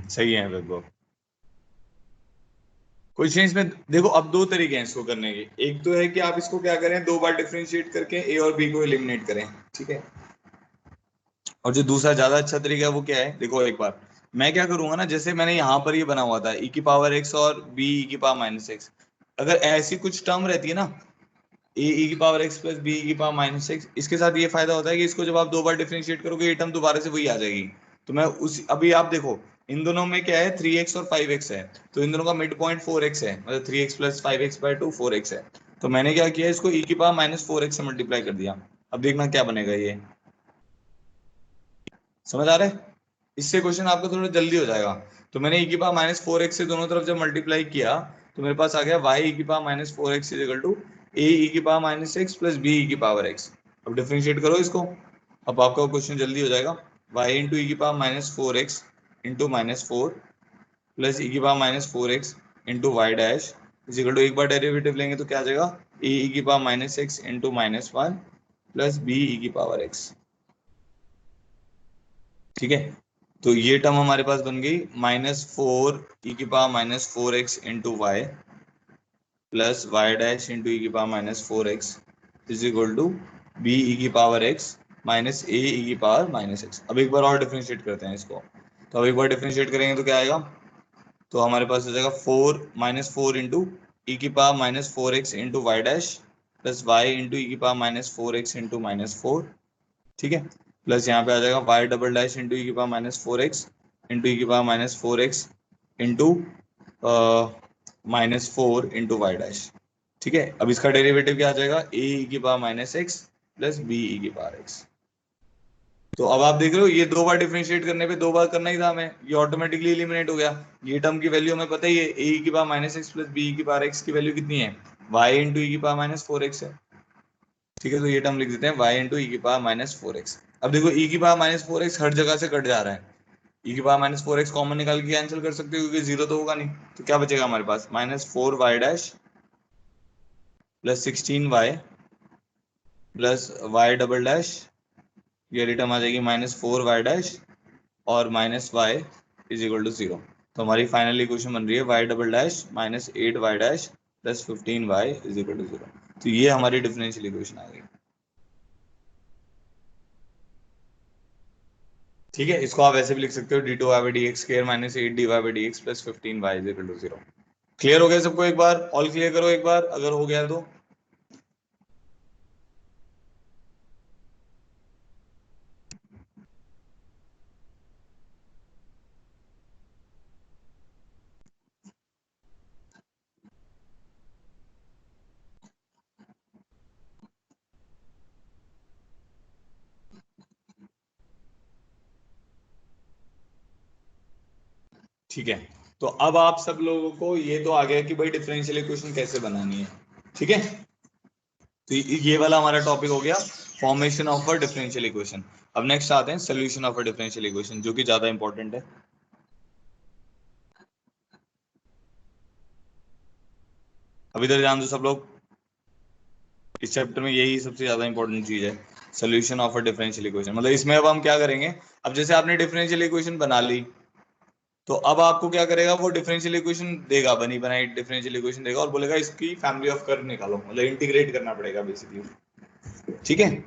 सही है वैभव। कुछ नहीं इसमें, देखो अब दो तरीके हैं इसको करने के। एक तो है कि आप इसको क्या करें, दो बार डिफरेंशिएट करके ए और बी को एलिमिनेट करें, ठीक है। और जो दूसरा ज्यादा अच्छा तरीका है वो क्या है, देखो एक बार मैं क्या करूंगा ना, जैसे मैंने यहाँ पर ये बना हुआ था e की पावर x और b e की पावर माइनस एक्स, अगर ऐसी कुछ टर्म रहती है ना a e की power x plus b e की पावर माइनस एक्स, इसके साथ ये फायदा होता है कि इसको जब आप दो बार डिफरेंशिएट करोगे ये टर्म दोबारा से वही आ जाएगी। तो मैं उस अभी आप देखो इन दोनों में क्या है, 3x और 5x है, तो इन दोनों का मिड पॉइंट 4x है, मतलब 3x plus 5x bye 2 4x है। तो मैंने क्या किया, इसको e की पावर माइनस 4x से मल्टीप्लाई कर दिया। अब देखना क्या बनेगा ये, समझ आ रहा है? इससे क्वेश्चन आपका थोड़ा जल्दी हो जाएगा। तो मैंने e की पावर माइनस 4x से दोनों तरफ जब मल्टीप्लाई किया तो मेरे पास आ गया y e की power minus 4x is equal to a e की power minus x plus b e की पावर x। अब डिफरेंशिएट करो इसको, अब आपका क्वेश्चन जल्दी हो जाएगा। y इंटू ई की power minus 4x into minus 4 plus e की power minus 4x into y dash is equal to, एक बार डेरिवेटिव लेंगे तो क्या आ जाएगा, a e की power minus x into minus 1 plus b e की पावर x। ठीक है, तो ये टर्म हमारे पास बन गई -4 e की power -4x into y plus y dash into e की power -4x is equal to b e की power x minus a e की पावर -x। अब एक बार और डिफरेंशिएट करते हैं इसको, तो अब एक बार डिफरेंशिएट करेंगे तो क्या आएगा, तो हमारे पास हो जाएगा 4 इंटू ई की power -4x into y dash plus Y into e की पावर -4x इंटू -4, ठीक है, प्लस यहाँ पे आ जाएगा y double dash into e की पावर -4x इंटू ई की power -4x into -4 into y dash. ठीक है, अब इसका डेरिवेटिव क्या आ जाएगा, ए ई की power -x plus b e की पावर x। तो अब आप देख रहे हो ये दो बार डिफरेंशिएट करने पे दो बार करना ही था हमें, ये ऑटोमेटिकली एलिमिनेट हो गया। ये टर्म की वैल्यू हमें पता ही है, ए ई की power -x plus b e की पावर x की वैल्यू कितनी है, y इंटू ई की पावर -4x है। ठीक है, तो ये टर्म लिख देते हैं y इंटू ई की पावर माइनस 4x। अब देखो e की पावर माइनस 4x हर जगह से कट जा रहा है, e की पावर माइनस 4x कॉमन निकाल के कैंसिल कर सकते हो क्योंकि जीरो तो होगा नहीं। तो क्या बचेगा हमारे पास, minus 4y dash plus 16y plus y double dash, ये रिटर्न आ जाएगी माइनस 4y डैश और minus y is equal to 0। तो हमारी फाइनल इक्वेशन बन रही है y double dash minus 8y dash plus 15y is equal to 0। तो ये हमारी डिफरेंशियल इक्वेशन आ गई। ठीक है, इसको आप ऐसे भी लिख सकते हो d2y/dx square minus 8dy/dx plus 15y is equal to 0। Clear हो गया सबको? एक बार ऑल क्लियर करो एक बार अगर हो गया तो। ठीक है, तो अब आप सब लोगों को ये तो आ गया कि भाई डिफरेंशियल इक्वेशन कैसे बनानी है। ठीक है, तो ये वाला हमारा टॉपिक हो गया formation of a differential equation. अब नेक्स्ट आते हैं solution of a differential equation, जो कि ज्यादा इंपॉर्टेंट है। अब इधर ध्यान दो सब लोग, इस चैप्टर में यही सबसे ज्यादा इंपॉर्टेंट चीज है, solution of a differential equation. मतलब इसमें अब हम क्या करेंगे, अब जैसे आपने डिफरेंशियल इक्वेशन बना ली, तो अब आपको क्या करेगा, वो डिफरेंशियल इक्वेशन देगा, बनी बनाई डिफरेंशियल इक्वेशन देगा और बोलेगा इसकी फैमिली ऑफ कर्व निकालो, मतलब इंटीग्रेट करना पड़ेगा बेसिकली। ठीक है,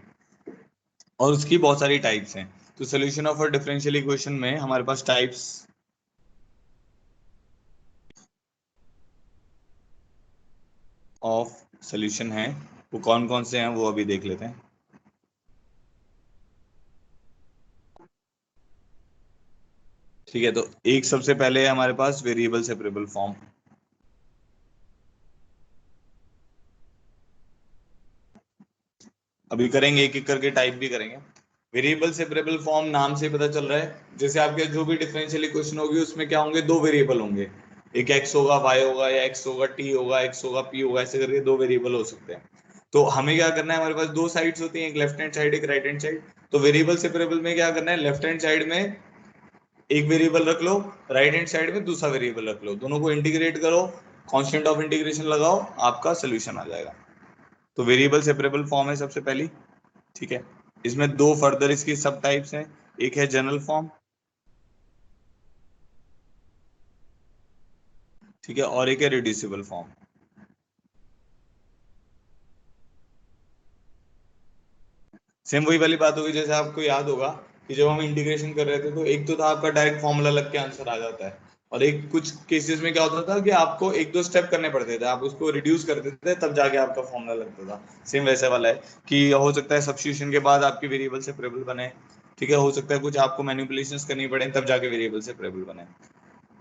और उसकी बहुत सारी टाइप्स हैं। तो solution of a differential equation में हमारे पास टाइप्स ऑफ सोल्यूशन है, वो कौन कौन से हैं वो अभी देख लेते हैं। ठीक है, तो एक सबसे पहले है हमारे पास वेरिएबल सेपरेबल फॉर्म। अभी करेंगे एक एक करके, टाइप भी करेंगे। वेरिएबल सेपरेबल फॉर्म नाम से पता चल रहा है, जैसे आपके जो भी डिफरेंशियल इक्वेशन होगी उसमें क्या होंगे, दो वेरिएबल होंगे, एक x होगा, y होगा, या x होगा t होगा, x होगा p होगा, ऐसे करके दो वेरिएबल हो सकते हैं। तो हमें क्या करना है, हमारे पास दो साइड्स होती हैं, एक लेफ्ट हैंड साइड एक राइट हैंड साइड। तो वेरिएबल सेपरेबल में क्या करना है, लेफ्ट हैंड साइड में एक वेरिएबल रख लो, राइट हैंड साइड में दूसरा वेरिएबल रख लो, दोनों को इंटीग्रेट करो, कांस्टेंट ऑफ इंटीग्रेशन लगाओ, आपका सोल्यूशन आ जाएगा। तो वेरिएबल सेपरेबल फॉर्म है सबसे पहली। ठीक है, इसमें दो फर्दर इसकी सब टाइप्स हैं, एक है जनरल फॉर्म, ठीक है, और एक है रिड्यूसिबल फॉर्म। सेम वही वाली बात होगी, जैसे आपको याद होगा कि जब हम इंटीग्रेशन कर रहे थे तो एक तो था आपका डायरेक्ट फॉर्मूला लग के आंसर आ जाता है, और एक कुछ केसेस में क्या होता था कि आपको एक दो स्टेप करने पड़ते थे, आप उसको रिड्यूस करते थे तब जाके आपका फॉर्मूला लगता था। सेम वैसे वाला है कि हो सकता है सब्स्टिट्यूशन के बाद आपकी वेरिएबल सेपरेबल बने, ठीक है, हो सकता है कुछ आपको मैनिपुलेशंस करनी पड़े तब जाके वेरिएबल सेपरेबल बने।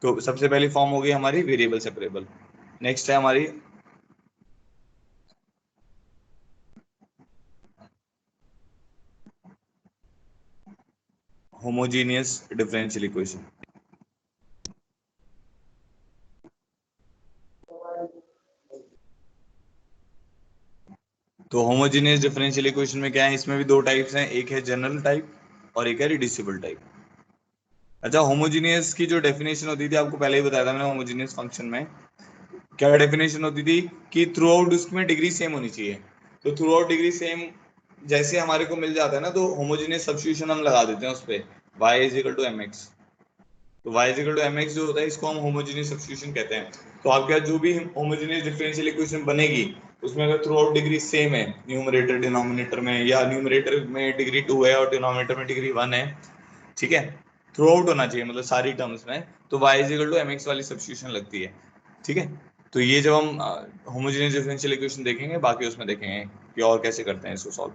तो सबसे पहली फॉर्म होगी हमारी वेरिएबल सेपरेबल। नेक्स्ट है हमारी होमोजीनियस डिफरेंशियल इक्वेशन। तो होमोजीनियस डिफरेंशियल इक्वेशन में क्या है, इसमें भी दो टाइप्स हैं, एक है जनरल टाइप और एक है रिड्यूसिबल टाइप। अच्छा, होमोजीनियस की जो डेफिनेशन होती थी आपको पहले ही बताया था मैंने, होमोजीनियस फंक्शन में क्या डेफिनेशन होती थी कि थ्रू आउट उसमें डिग्री सेम होनी चाहिए। तो थ्रू आउट डिग्री सेम जैसे हमारे को मिल जाता है ना, तो होमोजीनियस सब्स्टिट्यूशन हम लगा देते हैं उस पर, y is equal to m x. तो y is equal to m x जो होता है इसको हम होमोजीनियस सब्स्टिट्यूशन कहते हैं। तो आपके यहाँ जो भी होमोजीनियस डिफरेंशियल इक्वेशन बनेगी उसमें अगर थ्रू आउट डिग्री सेम है, न्यूमरेटर डिनोमिनेटर में, या न्यूमरेटर में डिग्री 2 है और डिनोमिनेटर में डिग्री 1 है, ठीक है, थ्रू आउट होना चाहिए मतलब सारी टर्म्स में, तो y is equal to m x वाली सब्स्टिट्यूशन लगती है। ठीक है, तो ये जब हम होमोजेनियस डिफरेंशियल इक्वेशन देखेंगे, बाकी उसमें देखेंगे कि और कैसे करते हैं इसको सॉल्व।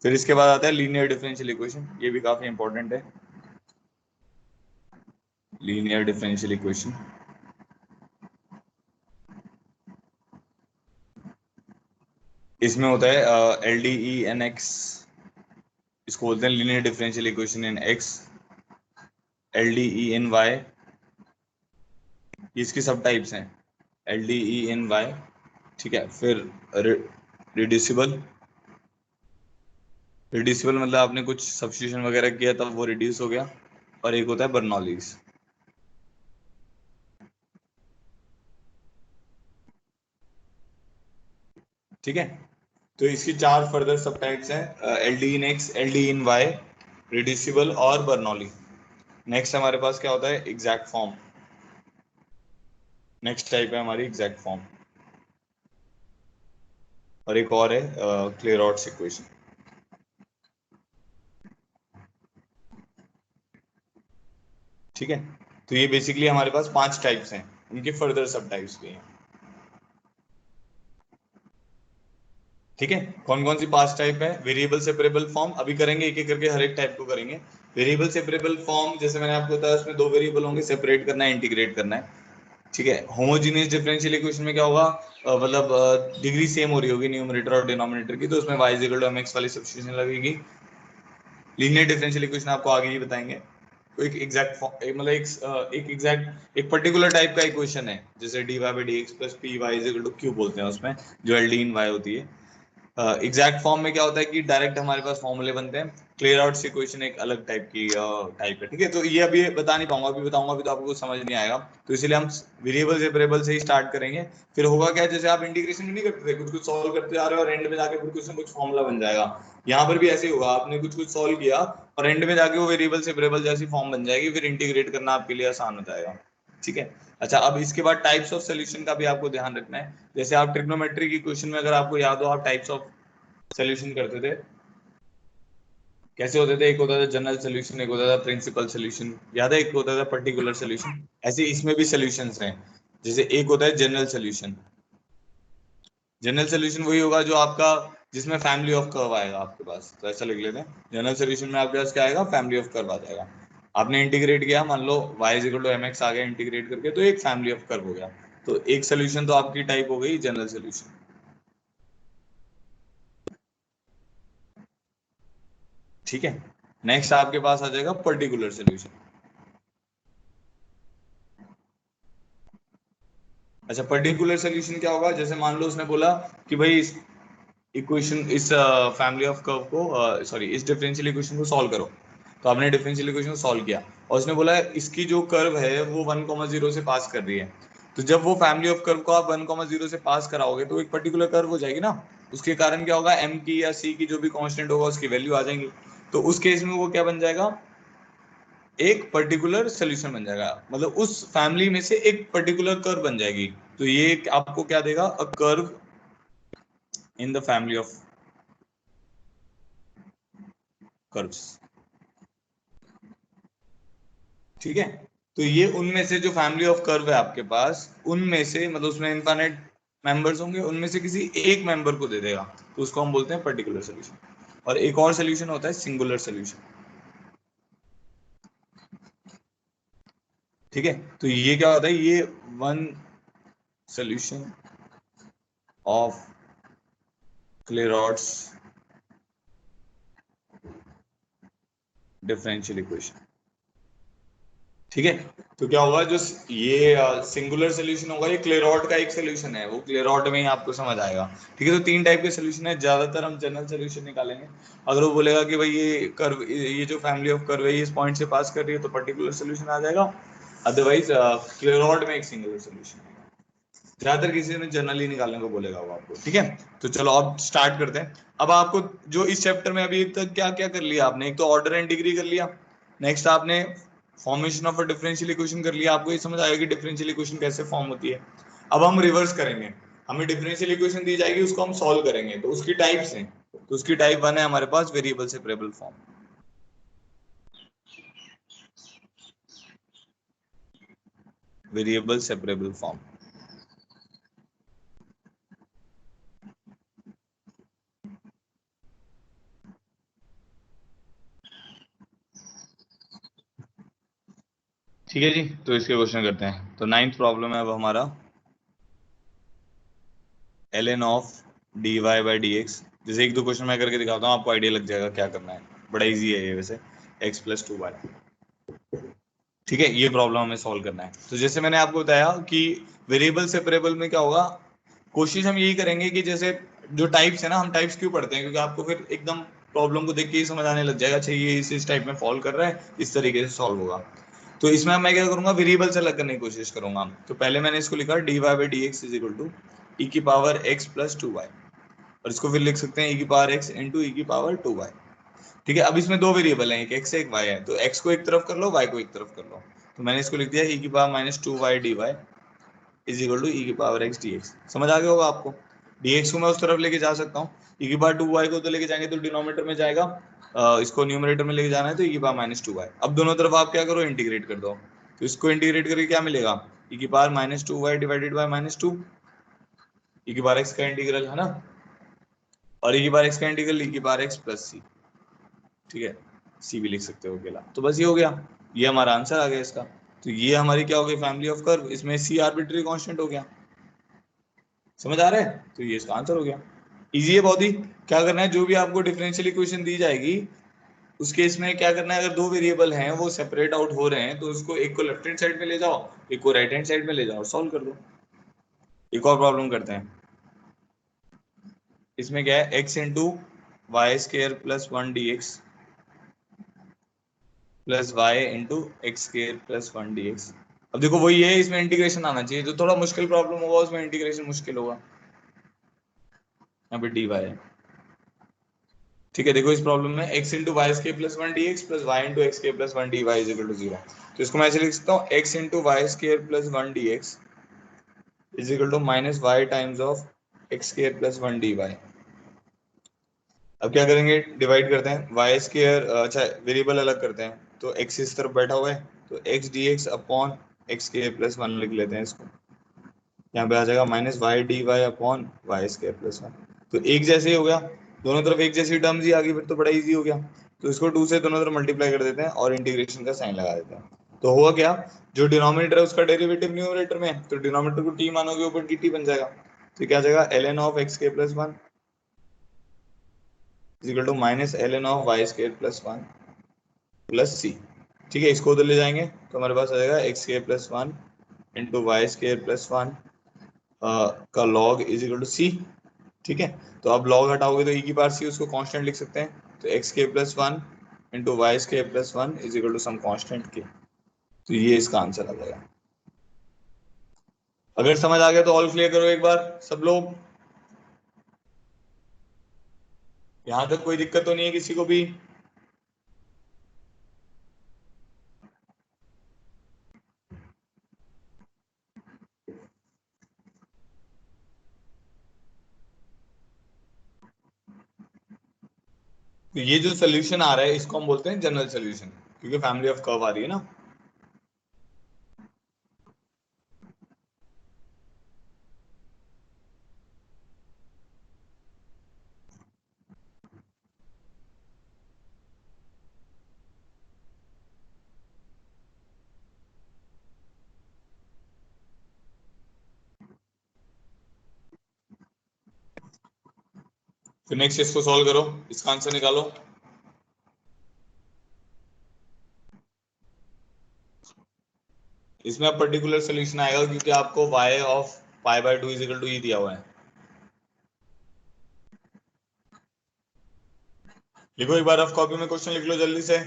फिर इसके बाद आता है लीनियर डिफरेंशियल इक्वेशन, ये भी काफी इंपॉर्टेंट है, लीनियर डिफरेंशियल इक्वेशन। इसमें होता है L D E in x, इसको बोलते हैं linear differential equation in x, L D E in y, इसकी सब टाइप्स हैं, L D E in y. ठीक है, फिर रिड्यूसिबल, रिड्यूसिबल मतलब आपने कुछ सब्स्टिट्यूशन वगैरह किया तब वो रिड्यूस हो गया, और एक होता है बर्नौलीज। ठीक है, तो इसकी 4 फर्दर सब टाइप्स हैं, एल्डी इन एक्स, एल्डी इन वाई, रिड्यूसिबल और बर्नौली। नेक्स्ट हमारे पास क्या होता है, एग्जैक्ट फॉर्म। नेक्स्ट टाइप है हमारी एग्जैक्ट फॉर्म, और एक और है क्लेरॉट्स इक्वेशन। ठीक है, तो ये बेसिकली हमारे पास 5 टाइप्स हैं, इनके फर्दर सब टाइप्स भी हैं। ठीक है, कौन कौन सी 5 टाइप है, वेरिएबल सेपरेबल फॉर्म, अभी करेंगे एक एक करके, हर एक टाइप को करेंगे। वेरिएबल सेपरेबल फॉर्म जैसे मैंने आपको बताया, उसमें 2 वेरिएबल होंगे, सेपरेट करना है, इंटीग्रेट करना है। ठीक है, होमोजीनियस डिफरेंशियल इक्वेशन में क्या होगा, मतलब डिग्री सेम हो रही होगी न्यूमरेटर और डिनोमिनेटर की, तो उसमें y इक्वल टू mx वाली सब्स्टिट्यूशन लगेगी। लीनियर डिफरेंशियल इक्वेशन आपको आगे ही बताएंगे। तो एक एग्जैक्ट मतलब एक एग्जैक्ट एक पर्टिकुलर टाइप का इक्वेशन है, जैसे dy by D x plus p y is equal to q बोलते हैं उसमें, जो एल डी इन वाई होती है। एग्जैक्ट फॉर्म में क्या होता है कि डायरेक्ट हमारे पास फॉर्मूले बनते हैं। क्लियर आउट इक्वेशन एक अलग टाइप की टाइप है। ठीक है, तो ये अभी बता नहीं पाऊंगा, अभी बताऊंगा, अभी तो आपको कुछ समझ नहीं आएगा, तो इसलिए हम वेरिएबल सेपरेबल से ही स्टार्ट करेंगे। फिर होगा क्या, जैसे आप इंटीग्रेशन नहीं करते थे, कुछ कुछ सॉल्व करते जा रहे हो और एंड में जाके फिर कुछ ना कुछ फॉर्मूला बन जाएगा। यहाँ पर भी ऐसे ही होगा, आपने कुछ कुछ सॉल्व किया और एंड में जाके वो वेरिएबल सेपरेबल जैसी फॉर्म बन जाएगी, फिर इंटीग्रेट करना आपके लिए आसान हो जाएगा। ठीक है, अच्छा, अब इसके बाद टाइप्स ऑफ सोल्यूशन का भी आपको ध्यान रखना है। जैसे आप ट्रिग्नोमेट्री की क्वेश्चन में अगर आपको याद हो, आप टाइप्स ऑफ सोल्यूशन करते थे, कैसे होते थे, एक होता था जनरल सोल्यूशन, एक होता था प्रिंसिपल सोल्यूशन, याद है, एक होता था पर्टिकुलर सोल्यूशन। ऐसे इसमें भी सोल्यूशंस हैं, जैसे एक होता है जनरल सोल्यूशन। जनरल सोल्यूशन वही होगा जो आपका, जिसमें फैमिली ऑफ कर्व आएगा आपके पास, तो ऐसा लिख लेते हैं, जनरल सोल्यूशन में आपके पास क्या आएगा, फैमिली ऑफ कर्व आ जाएगा। आपने इंटीग्रेट किया, मान लो y is equal to mx आ गया इंटीग्रेट करके, तो एक फैमिली ऑफ कर्व हो गया। तो एक सोल्यूशन तो आपकी टाइप हो गई जनरल सोल्यूशन। ठीक है, नेक्स्ट आपके पास आ जाएगा पर्टिकुलर सोल्यूशन। अच्छा, पर्टिकुलर सोल्यूशन क्या होगा, जैसे मान लो उसने बोला कि भाई इस इक्वेशन, इस फैमिली ऑफ कर्व को, सॉरी, इस डिफरेंशियल इक्वेशन को सॉल्व करो। तो आपने डिफरेंशियल इक्वेशन को सॉल्व किया, और उसने बोला इसकी जो कर्व है वो 1,0 से पास कर रही है। तो जब वो फैमिली ऑफ कर्व को आप 1,0 से पास कराओगे तो एक पर्टिकुलर कर्व हो जाएगी ना। उसके कारण क्या होगा, एम की या सी की जो भी कांस्टेंट होगा उसकी वैल्यू आ जाएंगी। तो उस केस में वो क्या बन जाएगा, एक पर्टिकुलर सोल्यूशन बन जाएगा, मतलब उस फैमिली में से एक पर्टिकुलर कर्व बन जाएगी। तो ये आपको क्या देगा, a curve in the family of curves. ठीक है, तो ये उनमें से जो फैमिली ऑफ कर्व है आपके पास, उनमें से, मतलब उसमें इनफाइनाइट मेंबर्स होंगे, उनमें से किसी एक मेंबर को दे देगा, तो उसको हम बोलते हैं पर्टिकुलर सोल्यूशन। और एक और सोल्यूशन होता है सिंगुलर सोल्यूशन। ठीक है, तो ये क्या होता है, ये one solution of Clairaut's differential equation. ठीक है, तो क्या होगा, जो ये सिंगुलर सोल्यूशन होगा, ये क्लेरॉट का एक सोल्यूशन है, वो क्लेरॉट में ही आपको समझ आएगा। ठीक है, तो 3 टाइप के सोल्यूशन है, ज्यादातर हम जनरल सोल्यूशन निकालेंगे। अगर वो बोलेगा कि भाई ये कर्व, ये जो फैमिली ऑफ कर्व है ये इस पॉइंट से पास कर रही है, तो पर्टिकुलर सोल्यूशन आ जाएगा। अदरवाइज क्लेरॉट में एक सिंगुलर सोल्यूशन है। ज्यादातर किसी ने जनरली निकालने को बोलेगा वो आपको। ठीक है, तो चलो अब स्टार्ट करते हैं। अब आपको जो इस चैप्टर में अभी तक क्या क्या कर लिया आपने, एक तो ऑर्डर एंड डिग्री कर लिया, नेक्स्ट आपने formation of a differential equation कर लिया, आपको ये समझ आएगा कि डिफरेंशियल इक्वेशन कैसे फॉर्म होती है। अब हम रिवर्स करेंगे, हमें डिफरेंशियल इक्वेशन दी जाएगी, उसको हम सॉल्व करेंगे, तो उसकी टाइप्स हैं। तो उसकी टाइप 1 है हमारे पास variable separable form. Variable separable form, ठीक है जी, तो इसके क्वेश्चन करते हैं। तो 9th प्रॉब्लम है अब हमारा, ln of dy by D x. जैसे एक दो क्वेश्चन मैं करके दिखाता हूँ, आपको आइडिया लग जाएगा क्या करना है, बड़ा इजी है ये वैसे, x प्लस 2y। ठीक है, ये प्रॉब्लम हमें सॉल्व करना है। तो जैसे मैंने आपको बताया कि वेरिएबल सेपरेबल में क्या होगा, कोशिश हम यही करेंगे कि जैसे जो टाइप्स है ना, हम टाइप्स क्यों पढ़ते हैं, क्योंकि आपको फिर एकदम प्रॉब्लम को देख के ही समझ आने लग जाएगा, अच्छा ये इस टाइप में फॉलो कर रहा है, इस तरीके से सॉल्व होगा। तो इसमें मैं क्या करूंगा, वेरिएबल से अलग करने की कोशिश करूंगा। तो पहले मैंने इसको लिखा dy by D x is equal to e की पावर x प्लस 2y, और इसको फिर लिख सकते हैं ई की पावर x इंटू ई की पावर 2y। ठीक है, अब इसमें दो वेरिएबल हैं, एक x है एक y है, तो x को एक तरफ कर लो, y को एक तरफ कर लो। तो मैंने इसको लिख दिया ई की power minus 2y dy is equal to e की पावर x dx। समझ आ गया होगा आपको। dx को मैं उस तरफ लेके जा सकता हूँ, ई की पावर 2y को तो लेके जाएंगे तो डिनोमिनेटर में जाएगा, इसको न्यूमरेटर में लेके जाना है तो ई की पावर माइनस 2y। अब दोनों तरफ आप क्या करो, इंटीग्रेट कर दो। तो इसको इंटीग्रेट करके क्या मिलेगा, ई की power minus 2y divided by minus 2, ई की पावर x का इंटीग्रल है ना, और ई की पावर x का इंटीग्रल ई की पावर x प्लस सी। ठीक है, सी भी लिख सकते हो अकेला। तो बस ये हो गया, ये हमारा आंसर आ गया इसका। तो ये हमारी क्या हो गई, फैमिली ऑफ कर्व। इसमें सी आर्बिट्री कांस्टेंट हो गया। समझ आ रहा है, तो ये इसका आंसर हो गया। इजी है बहुत ही। क्या करना है, जो भी आपको डिफरेंशियल इक्वेशन दी जाएगी उस केस में क्या करना है, अगर दो वेरिएबल हैं वो सेपरेट आउट हो रहे हैं तो उसको एक को लेफ्ट हैंड साइड में ले जाओ, एक को राइट हैंड साइड में ले जाओ और सॉल्व कर दो। एक और प्रॉब्लम करते हैं। इसमें क्या है, x into y square plus 1 dx plus Y into x square plus 1 dx। अब देखो वही है, इसमें इंटीग्रेशन आना चाहिए, जो थोड़ा मुश्किल प्रॉब्लम होगा उसमें इंटीग्रेशन मुश्किल होगा। यहाँ पे dy है। ठीक है, देखो इस प्रॉब्लम में x into y square plus 1 dx plus Y into x square plus 1 dy is equal to 0। तो इसको मैं ऐसे लिख सकता हूँ, x into y square plus 1 dx is equal to minus y times of x square plus 1 dy। अब क्या करेंगे, डिवाइड करते हैं वाई स्केयर, अच्छा वेरिएबल अलग करते हैं, तो x इस तरफ बैठा हुआ है तो x dx upon x square plus 1 लिख लेते हैं इसको। यहाँ पे आ जाएगा minus y d y upon y square plus 1। तो एक जैसे ही हो गया, दोनों तरफ एक जैसी टर्म्स ही आ गई, फिर तो बड़ा इजी हो गया। तो इसको 2 से दोनों तरफ मल्टीप्लाई कर देते हैं और इंटीग्रेशन का साइन लगा देते हैं। तो हुआ क्या, जो डिनोमिनेटर है उसका डेरिवेटिव न्यूमरेटर में है, तो डिनोमिनेटर को t मानोगे ऊपर dt बन जाएगा। तो क्या आ जाएगा, ln of x square plus 1 is equal to minus ln of y square plus 1 plus c. ठीक है, इसको उधर ले जाएंगे तो हमारे पास आ जाएगा x square plus 1 into y square plus 1 का log is equal to c. ठीक है, तो अब लॉग हटाओगे तो ई की पावर सी, उसको कांस्टेंट लिख सकते हैं, तो एक्स के plus 1 into y square plus 1 is equal to some constant k. तो ये इसका आंसर आ जाएगा। अगर समझ आ गया तो ऑल क्लियर करो एक बार सब लोग। यहां तक कोई दिक्कत तो नहीं है किसी को भी। तो ये जो सोल्यूशन आ रहा है इसको हम बोलते हैं जनरल सोल्यूशन, क्योंकि फैमिली ऑफ कर्व आ रही है ना। फिर नेक्स्ट इसको सॉल्व करो, इसका आंसर निकालो। इसमें अब पर्टिकुलर सोल्यूशन आएगा क्योंकि आपको y of pi by 2 is equal to e दिया हुआ है। लिखो एक बार रफ कॉपी में क्वेश्चन लिख लो जल्दी से।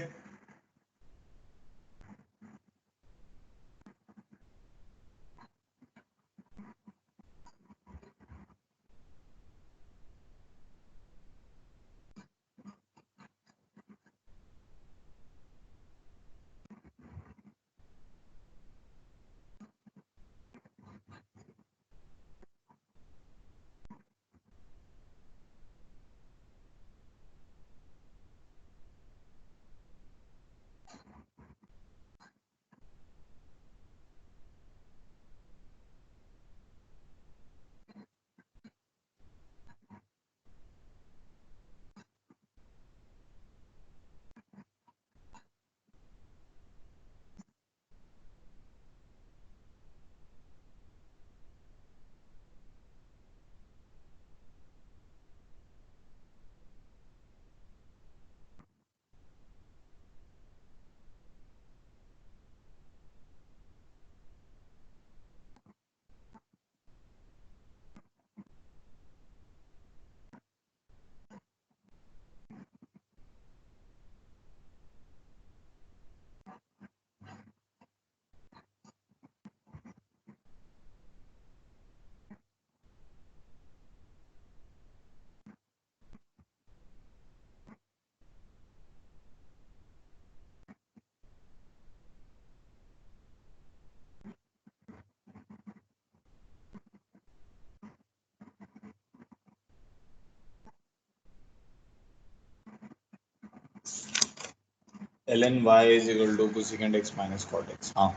ln y is equal to cosecant x minus cot x। हाँ,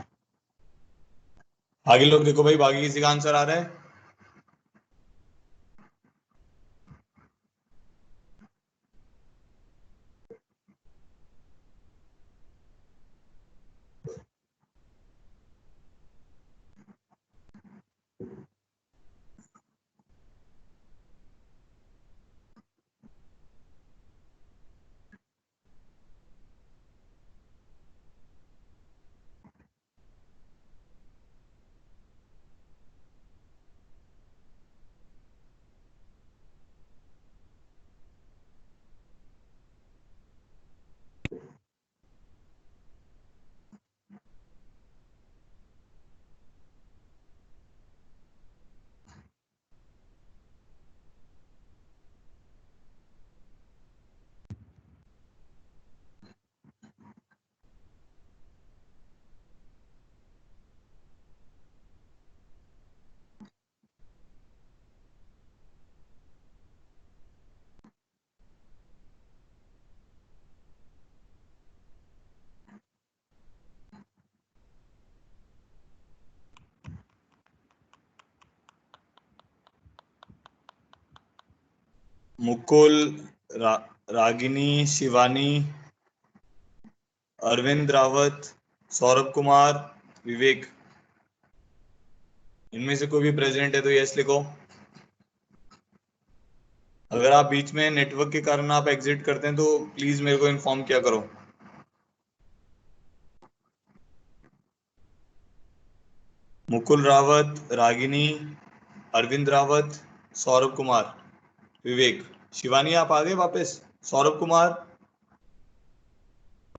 आगे लोग देखो भाई, बाकी किसी का आंसर आ रहा है? मुकुल, रा, रागिनी, शिवानी, अरविंद रावत, सौरभ कुमार, विवेक, इनमें से कोई भी प्रेजेंट है तो यस लिखो। अगर आप बीच में नेटवर्क के कारण आप एग्जिट करते हैं तो प्लीज मेरे को इन्फॉर्म किया करो। मुकुल रावत, रागिनी, अरविंद रावत, सौरभ कुमार, विवेक। शिवानी आप आ गए वापस? सौरभ कुमार,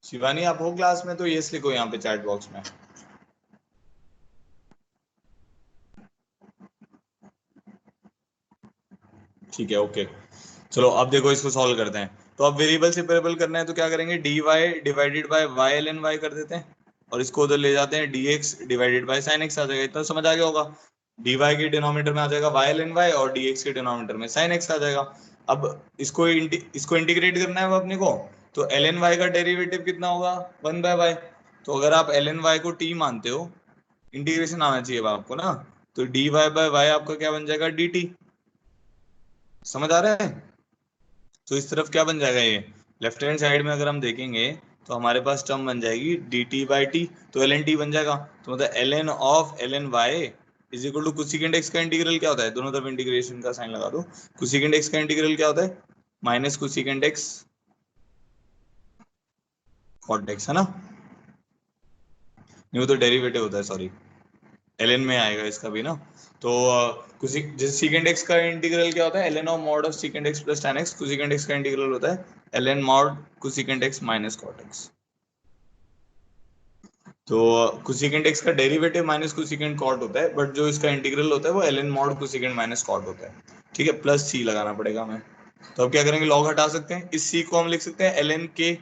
शिवानी आप हो क्लास में तो यस लिखो यहाँ पे चैट बॉक्स में। ठीक है, ओके। चलो अब देखो, इसको सॉल्व करते हैं। तो अब वेरिएबल सेपरेबल करना है तो क्या करेंगे, d y divided by y l n y कर देते हैं, और इसको उधर ले जाते हैं, d x divided by sine x आ जाएगा। इतना समझ आ गया होगा। डी वाई के डिनोमिनेटर में आ जाएगा वाई एल एन वाई, और डी एक्स के डिनोमिनेटर में साइन एक्स आ जाएगा। अब इसको इंटीग्रेट करना है अब अपने को। तो एल एन वाई का डेरिवेटिव कितना होगा, 1/y। तो अगर आप एल एन वाई को टी मानते हो, इंटीग्रेशन आना चाहिए अब आपको ना, तो डी वाई बाय वाई आपका क्या बन जाएगा, डी टी। समझ आ रहा है? तो इस तरफ क्या बन जाएगा, ये लेफ्ट हैंड साइड में अगर हम देखेंगे तो हमारे पास टर्म बन जाएगी डी टी बाई टी, तो एल एन टी बन जाएगा। तो मतलब l n of l n y is equal to cosecant x का इंटीग्रल क्या होता है, दोनों तरफ इंटीग्रेशन का साइन लगा दो। कोसेकेंट एक्स का इंटीग्रल क्या होता है, minus cosecant x cot x, है ना? नहीं, वो तो डेरिवेटिव होता है, सॉरी। एल एन में आएगा इसका भी ना। तो जैसे सीकेंड एक्स का इंटीग्रल क्या होता है, l n of mod of secant x plus tan x. Cosecant x का इंटीग्रल होता है l n mod cosecant x minus cot x. तो कोसेकेंट एक्स का डेरिवेटिव माइनस कोसेकेंट कॉट होता है, बट जो इसका इंटीग्रल होता है वो l n mod cosecant minus cot होता है। ठीक है, प्लस सी लगाना पड़ेगा हमें। तो अब क्या करेंगे, लॉग हटा सकते हैं, इस सी को हम लिख सकते हैं एल एन के,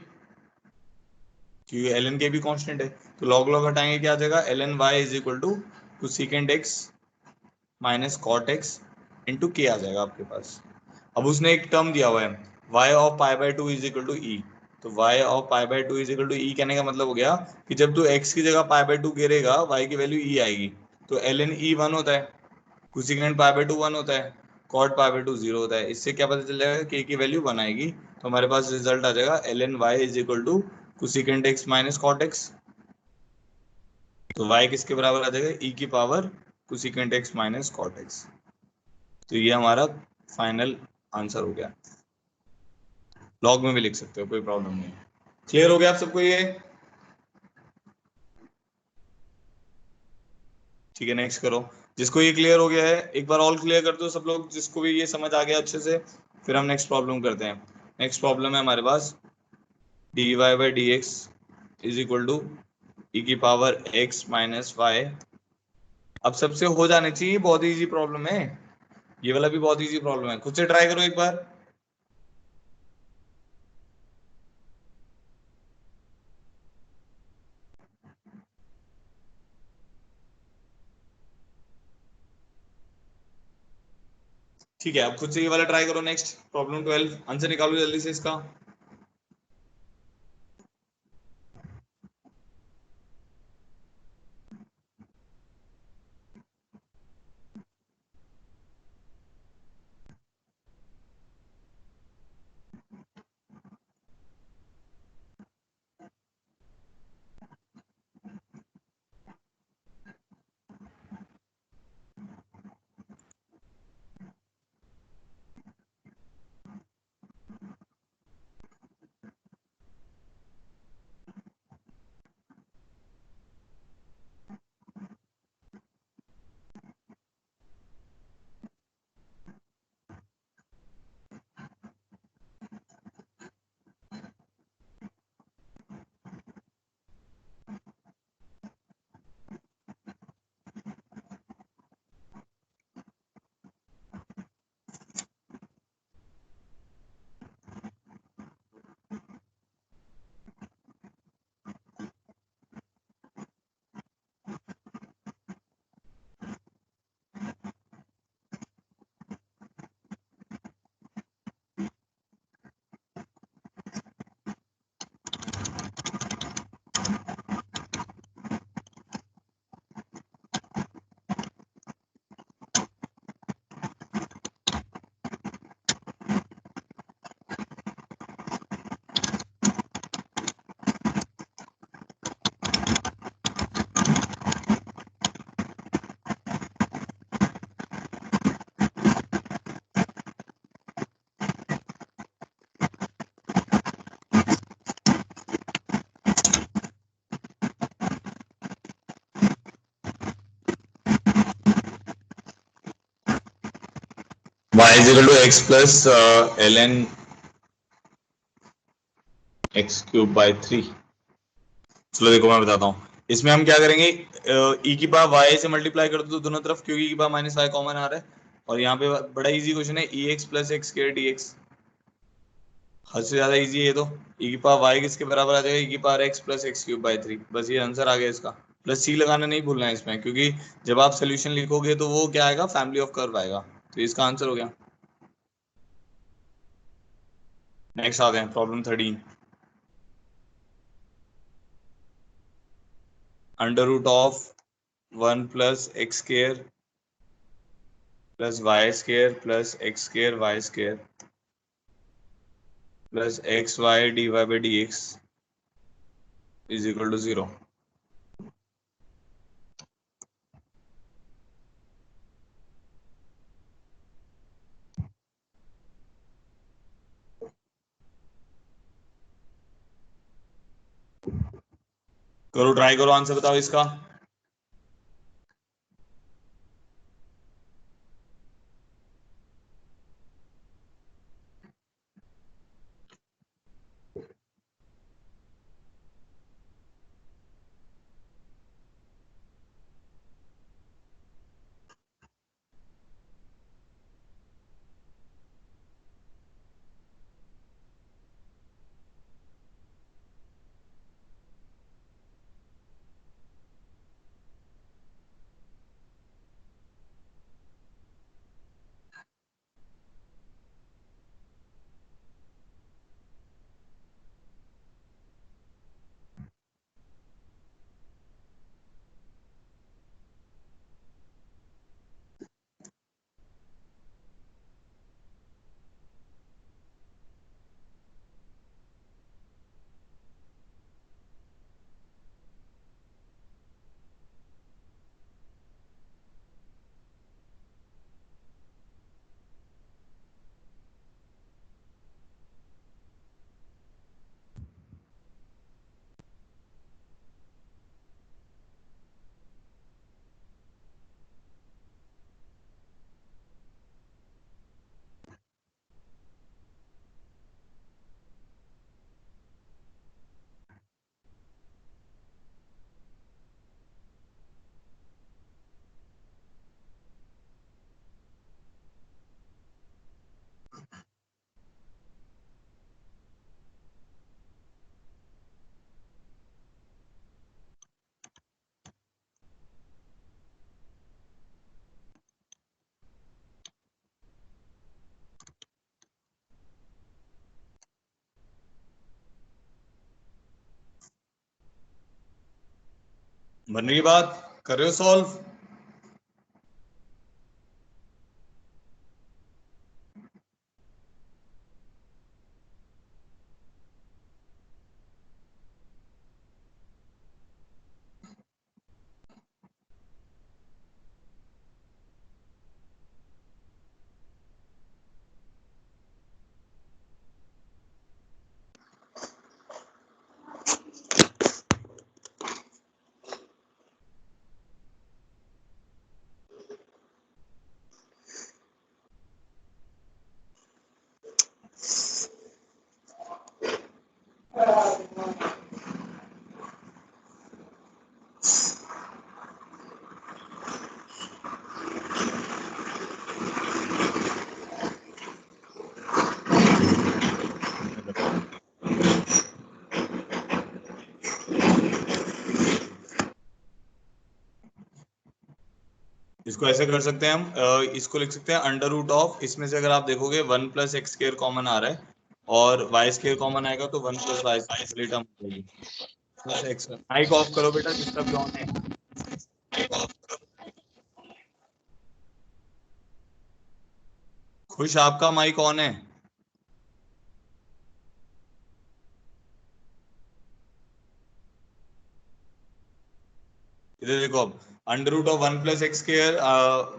क्योंकि एल एन के भी कांस्टेंट है। तो लॉग लॉग हटाएंगे, क्या आ जाएगा, l n y is equal to cosecant x minus cot x into k आ जाएगा आपके पास। अब उसने एक टर्म दिया हुआ है, y of pi by two is equal to e. तो y of pi by two is equal to e कहने का मतलब हो गया कि जब तू x की जगह पाई बाई टू गिरेगा y की वैल्यू e आएगी। तो एल एन ई वन होता है, cosecant pi by two one होता है, cot pi by two zero होता है। इससे क्या पता चल जाएगा, k की वैल्यू वन आएगी। तो हमारे पास रिजल्ट आ जाएगा l n y is equal to cosecant x minus cot x. तो y किसके बराबर आ जाएगा, e की power cosecant x minus cot x. तो ये हमारा फाइनल आंसर हो गया। लॉग में भी लिख सकते हो, कोई प्रॉब्लम नहीं है। क्लियर हो गया आप सबको ये? ठीक है, नेक्स्ट करो। जिसको ये क्लियर हो गया है एक बार ऑल क्लियर कर दो सब लोग, जिसको भी ये समझ आ गया अच्छे से। फिर हम नेक्स्ट प्रॉब्लम करते हैं। नेक्स्ट प्रॉब्लम है हमारे पास, d Y by D x is equal to e की पावर एक्स माइनस वाई। अब सबसे हो जाने चाहिए, बहुत इजी प्रॉब्लम है ये वाला, भी बहुत इजी प्रॉब्लम है, खुद से ट्राई करो एक बार। ठीक है, अब खुद से ये वाला ट्राई करो। नेक्स्ट प्रॉब्लम 12, आंसर निकालो जल्दी से इसका। y is equal to x plus ln x cube by 3। चलो देखो मैं बताता हूँ, इसमें हम क्या करेंगे, e की पावर y से मल्टीप्लाई कर दो तो दोनों तरफ, क्योंकि e की पावर माइनस y कॉमन आ रहा है, और यहाँ पे बड़ा इजी क्वेश्चन है, e x plus x square d x, हद से ज्यादा इजी है। तो e की पावर y किसके बराबर आ जाएगा, e की power x plus x cube by 3, बस ये आंसर आ गया इसका। प्लस c लगाना नहीं भूलना है इसमें, क्योंकि जब आप सोल्यूशन लिखोगे तो वो क्या आएगा, फैमिली ऑफ कर्व आएगा, तो इसका आंसर हो गया। नेक्स्ट आते हैं problem 13। Under root of 1 plus x square plus y square plus x square y square plus x y d Y by D x is equal to 0। करो, try करो, answer बताओ इसका। बन रही बात, कर रहे हो सॉल्व। इसको ऐसे कर सकते हैं हम, इसको लिख सकते हैं अंडर रूट ऑफ, इसमें से अगर आप देखोगे 1 प्लस एक्स स्क्वायर कॉमन आ रहा है और वाई स्क्वायर कॉमन आएगा तो 1 प्लस वाई स्क्वायर टर्म हो जाएगी प्लस एक्स। माइक ऑफ करो बेटा, जिसका भी ऑन है। खुश, आपका माइक ऑन है। इधर देखो, अब under root of 1 plus x square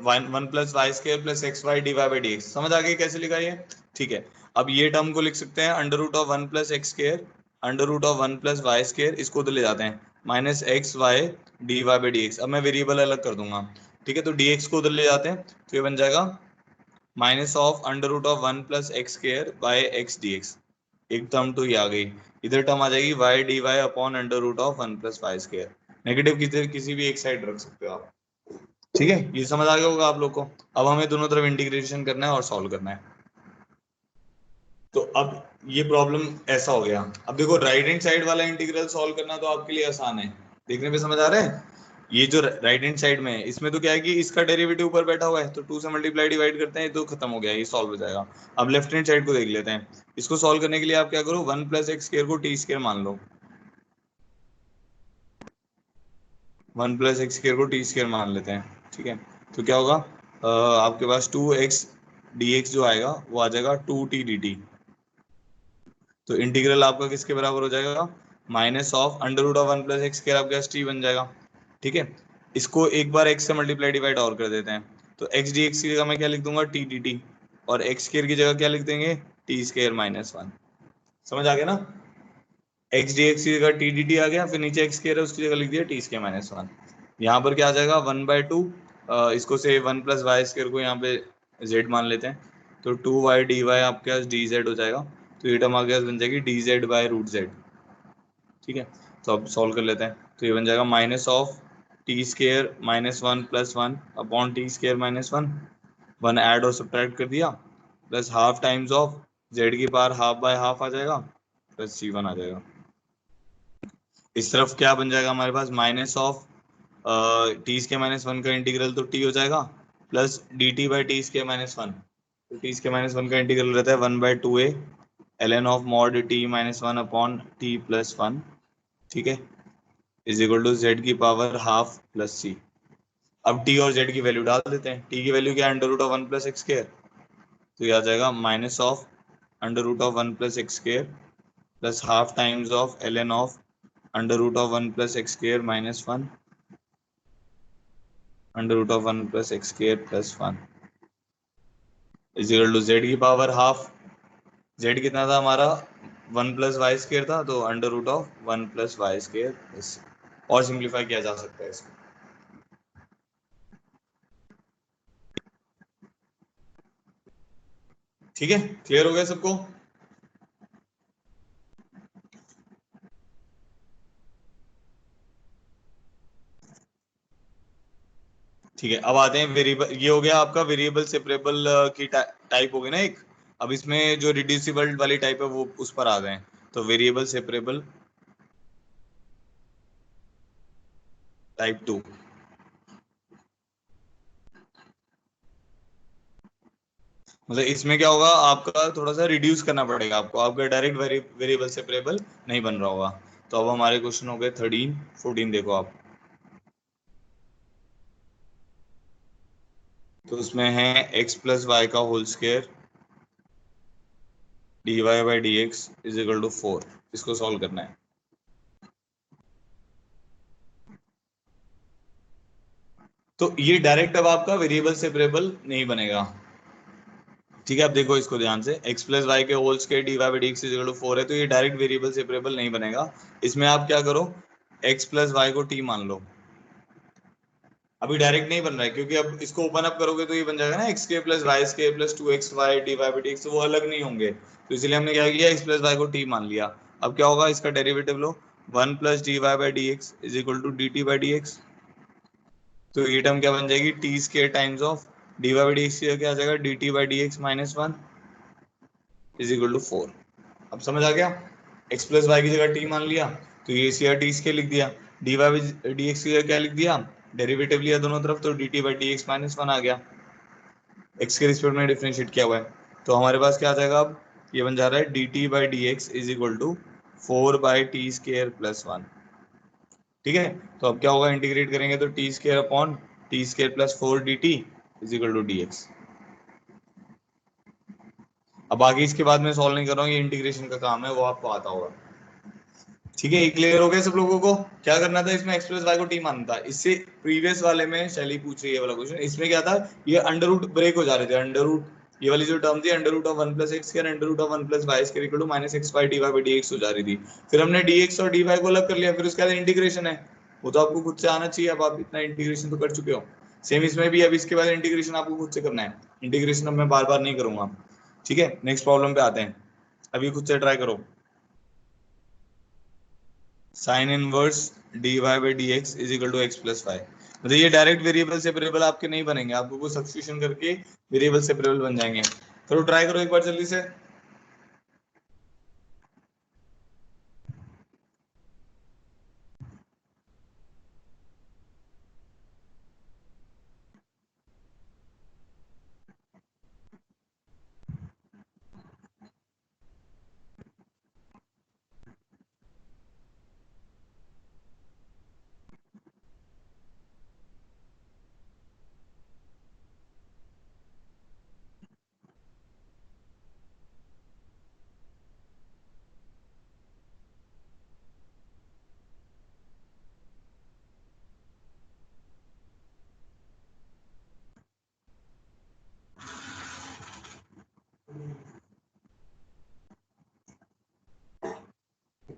1 plus y square plus x y d Y by D x, समझ आ गई कैसे लिखा ये। ठीक है, अब ये टर्म को लिख सकते हैं under root of 1 plus x square under root of 1 plus y square, इसको उधर ले जाते हैं minus x y d Y by D x. अब मैं वेरिएबल अलग कर दूंगा, ठीक है, तो डी एक्स को उधर ले जाते हैं तो ये बन जाएगा minus of under root of 1 plus x square by x d x. एक टर्म तो ही आ गई, इधर टर्म आ जाएगी y d y upon under root of 1 plus y square. Negative किसी भी एक साइड रख सकते हो आप। ठीक है, ये समझ आ गया होगा आप लोग को। अब हमें दोनों तरफ इंटीग्रेशन करना है और सॉल्व करना है। तो अब ये प्रॉब्लम ऐसा हो गया। अब देखो राइट हैंड साइड वाला इंटीग्रल सॉल्व करना तो आपके लिए आसान है, देखने पे समझ आ रहा है। ये जो राइट हैंड साइड में है इसमें तो क्या है कि इसका डेरिवेटिव ऊपर बैठा हुआ है, तो 2 से मल्टीप्लाई डिवाइड करते हैं तो खत्म हो गया, ये सॉल्व हो जाएगा। अब लेफ्ट हैंड साइड को देख लेते हैं। इसको सॉल्व करने के लिए आप क्या करो, 1 प्लस एक्स स्क्वायर को टी स्क्वायर मान लो। 1 प्लस एक्स स्क्वायर को टी स्क्वायर मान लेते हैं, ठीक है। तो क्या होगा, आपके पास 2x dx जो आएगा वो आ जाएगा 2t dt। तो इंटीग्रल आपका किसके बराबर हो जाएगा, minus of under root of 1 plus x square आपके पास टी बन जाएगा। ठीक है, इसको एक बार x से मल्टीप्लाई डिवाइड और कर देते हैं, तो x dx की जगह मैं क्या लिख दूंगा, t dt, और x स्क्वायर की जगह क्या लिख देंगे, t स्क्वायर माइनस 1। समझ आ गया ना, x dx की जगह t dt आ गया, फिर नीचे x स्क्वायर है उसकी जगह लिख दिया t स्क्वायर माइनस 1। यहाँ पर क्या आ जाएगा 1/2, इसको से 1 प्लस वाई स्क्वायर को यहाँ पे z मान लेते हैं, तो 2y dy आपके पास dz हो जाएगा। तो ये टर्म आपके पास बन जाएगी dz बाय रूट z। ठीक है, तो अब सॉल्व कर लेते हैं। तो ये बन जाएगा minus of t square minus 1 plus 1 upon t square minus 1, 1 add और सब्ट्रैक्ट कर दिया, plus half times of z की पावर हाफ बाय हाफ आ जाएगा, प्लस c1 आ जाएगा। इस तरफ क्या बन जाएगा हमारे पास, minus of t square minus 1 का इंटीग्रल तो t हो जाएगा, plus d t by t square minus 1। तो टी स्क्वायर माइनस 1 का इंटीग्रल रहता है 1/2a ln of mod t minus 1 upon t plus 1। ठीक है, इज इक्वल टू जेड की पावर हाफ प्लस सी। अब t और z की वैल्यू डाल देते हैं। t की वैल्यू क्या है, under root of 1 plus x square, तो ये आ जाएगा minus of under root of 1 plus x square plus half times of ln of under root of 1 plus x square minus 1 under root of 1 plus x square plus 1 is equal to z की power half. Z कितना था हमारा, 1 plus y square था, तो under root of 1 plus y square plus, और simplify किया जा सकता है इसको। ठीक है, क्लियर हो गया सबको। ठीक है, अब आते हैं वेरिएबल। ये हो गया आपका वेरिएबल सेपरेबल की टाइप हो गई ना एक। अब इसमें जो रिड्यूसिबल वाली टाइप है वो उस पर आ गए हैं। तो वेरिएबल सेपरेबल टाइप 2, मतलब इसमें क्या होगा, आपका थोड़ा सा रिड्यूस करना पड़ेगा आपको, आपका डायरेक्ट वेरिएबल सेपरेबल नहीं बन रहा होगा। तो अब हमारे क्वेश्चन हो गए 13 14, देखो आप। तो उसमें है x प्लस वाई का whole square dy by D x is equal to 4। इसको सॉल्व करना है। तो ये डायरेक्ट अब आपका वेरिएबल सेपरेबल नहीं बनेगा। ठीक है, अब देखो इसको ध्यान से, x प्लस वाई के whole square d Y by D x is equal to 4 है, तो ये डायरेक्ट वेरिएबल सेपरेबल नहीं बनेगा। इसमें आप क्या करो, x प्लस वाई को t मान लो। अभी डायरेक्ट नहीं बन रहा है क्योंकि अब इसको ओपन अप करोगे तो ये बन जाएगा ना एक्स के plus y square plus 2x y d Y by D x, वो अलग नहीं होंगे। तो इसलिए हमने क्या किया, x प्लस वाई को t मान लिया। अब क्या होगा, इसका डेरिवेटिव लो, 1 plus d Y by D x is equal to d t by D x. तो ये टर्म क्या बन जाएगी, t square times of d Y by D x क्या आ जाएगा, d t by D x minus 1 is equal to 4। अब समझ आ गया, x प्लस वाई की जगह t मान लिया, तो ये सी आर टी स्क्वायर लिख दिया, डी वाई डी एक्स की जगह क्या लिख दिया, डेरिवेटिव लिया दोनों तरफ, तो D t by D x minus 1 आ गया, x के रिस्पेक्ट में डिफरेंशिएट किया हुआ है। तो हमारे पास क्या आ जाएगा, अब ये बन जा रहा है d t by D x is equal to 4 by t square plus 1। ठीक है, तो अब क्या होगा, इंटीग्रेट करेंगे तो t square upon t square plus 4 d t is equal to d x. अब बाकी इसके बाद मैं सॉल्व नहीं कर रहा हूँ, ये इंटीग्रेशन का काम है, वो आपको आता होगा। ठीक है, क्लियर हो गया सब लोगों को। क्या करना था, इसमें x प्लस वाई को t मानना था। इससे प्रीवियस वाले में शैली पूछ रही है वाला क्वेश्चन, इसमें क्या था, ये अंडर रूट ब्रेक हो जा रहे थे। अंडर रूट, ये वाली जो टर्म थी under root of 1 plus x square under root of 1 plus y square equal to minus x y d Y by D x हो जा रही थी। फिर हमने dx और dy को अलग कर लिया, फिर उसके बाद इंटीग्रेशन है, वो तो आपको खुद से आना चाहिए, अब आप इतना इंटीग्रेशन तो कर चुके हो। सेम इसमें भी अब इसके बाद इंटीग्रेशन आपको खुद से करना है, इंटीग्रेशन अब मैं बार बार नहीं करूंगा, ठीक है। नेक्स्ट प्रॉब्लम पे आते हैं, अभी खुद से ट्राई करो। Sine inverse d Y by D x is equal to x plus y, मतलब ये डायरेक्ट वेरिएबल सेपरेबल आपके नहीं बनेंगे, आपको कुछ सब्स्टिट्यूशन करके वेरिएबल सेपरेबल बन जाएंगे। करो ट्राई करो एक बार जल्दी से।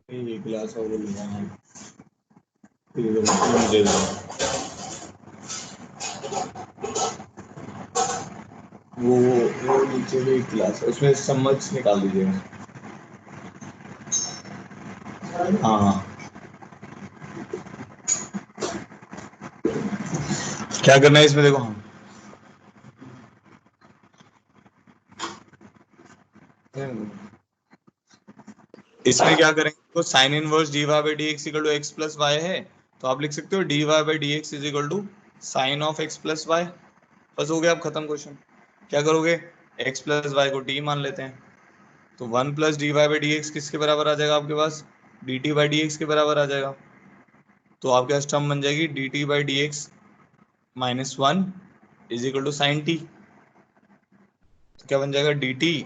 ये ग्लास और लेना है, मुझे वो नीचे भी एक गिलास है, उसमें चम्मच निकाल दीजिएगा। हाँ हाँ, क्या करना है इसमें देखो, हाँ इसमें क्या करेंगे, तो sine inverse d Y by D x equal to x plus y है, तो आप लिख सकते हो d Y by D x is equal to sine of x plus y. बस हो गया, आप खत्म क्वेश्चन। क्या करोगे, एक्स प्लस वाई को टी मान लेते हैं, तो one plus d Y by D x किसके बराबर आ जाएगा आपके पास, d t by D x के बराबर आ जाएगा। तो आपके पास टर्म बन जाएगी d t by D x minus one is equal to sine t. तो क्या बन जाएगा, d t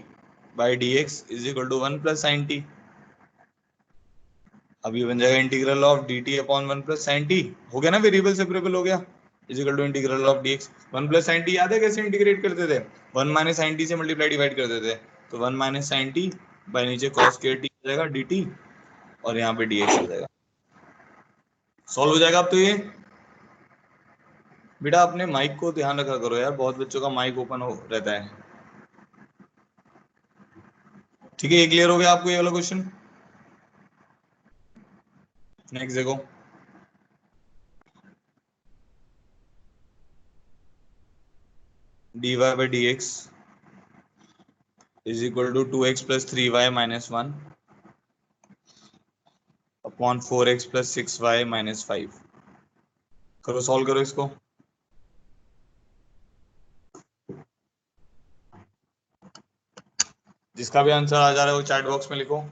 by D x is equal to one plus sine t. अब ये बन जाएगा integral of d t upon one plus sine t, हो गया ना, वेरिएबल सेपरेबल हो गया, is equal to integral of d x one plus sine t. याद है कैसे इंटीग्रेट करते थे, वन माइनस साइन टी से मल्टीप्लाई डिवाइड करते थे, तो one minus sine t by नीचे कॉस स्क्वायर टी हो जाएगा डी टी, और यहाँ पे डी एक्स हो जाएगा। सॉल्व हो जाएगा अब तो ये। बेटा अपने माइक को ध्यान रखा करो यार, बहुत बच्चों का माइक ओपन हो रहता है। ठीक है, ये क्लियर हो गया आपको ये वाला क्वेश्चन। नेक्स्ट देखो, d Y by D x is equal to two x plus three y minus one upon four x plus six y minus five. करो सॉल्व करो इसको। जिसका भी आंसर आ जा रहा है वो चैट बॉक्स में लिखो।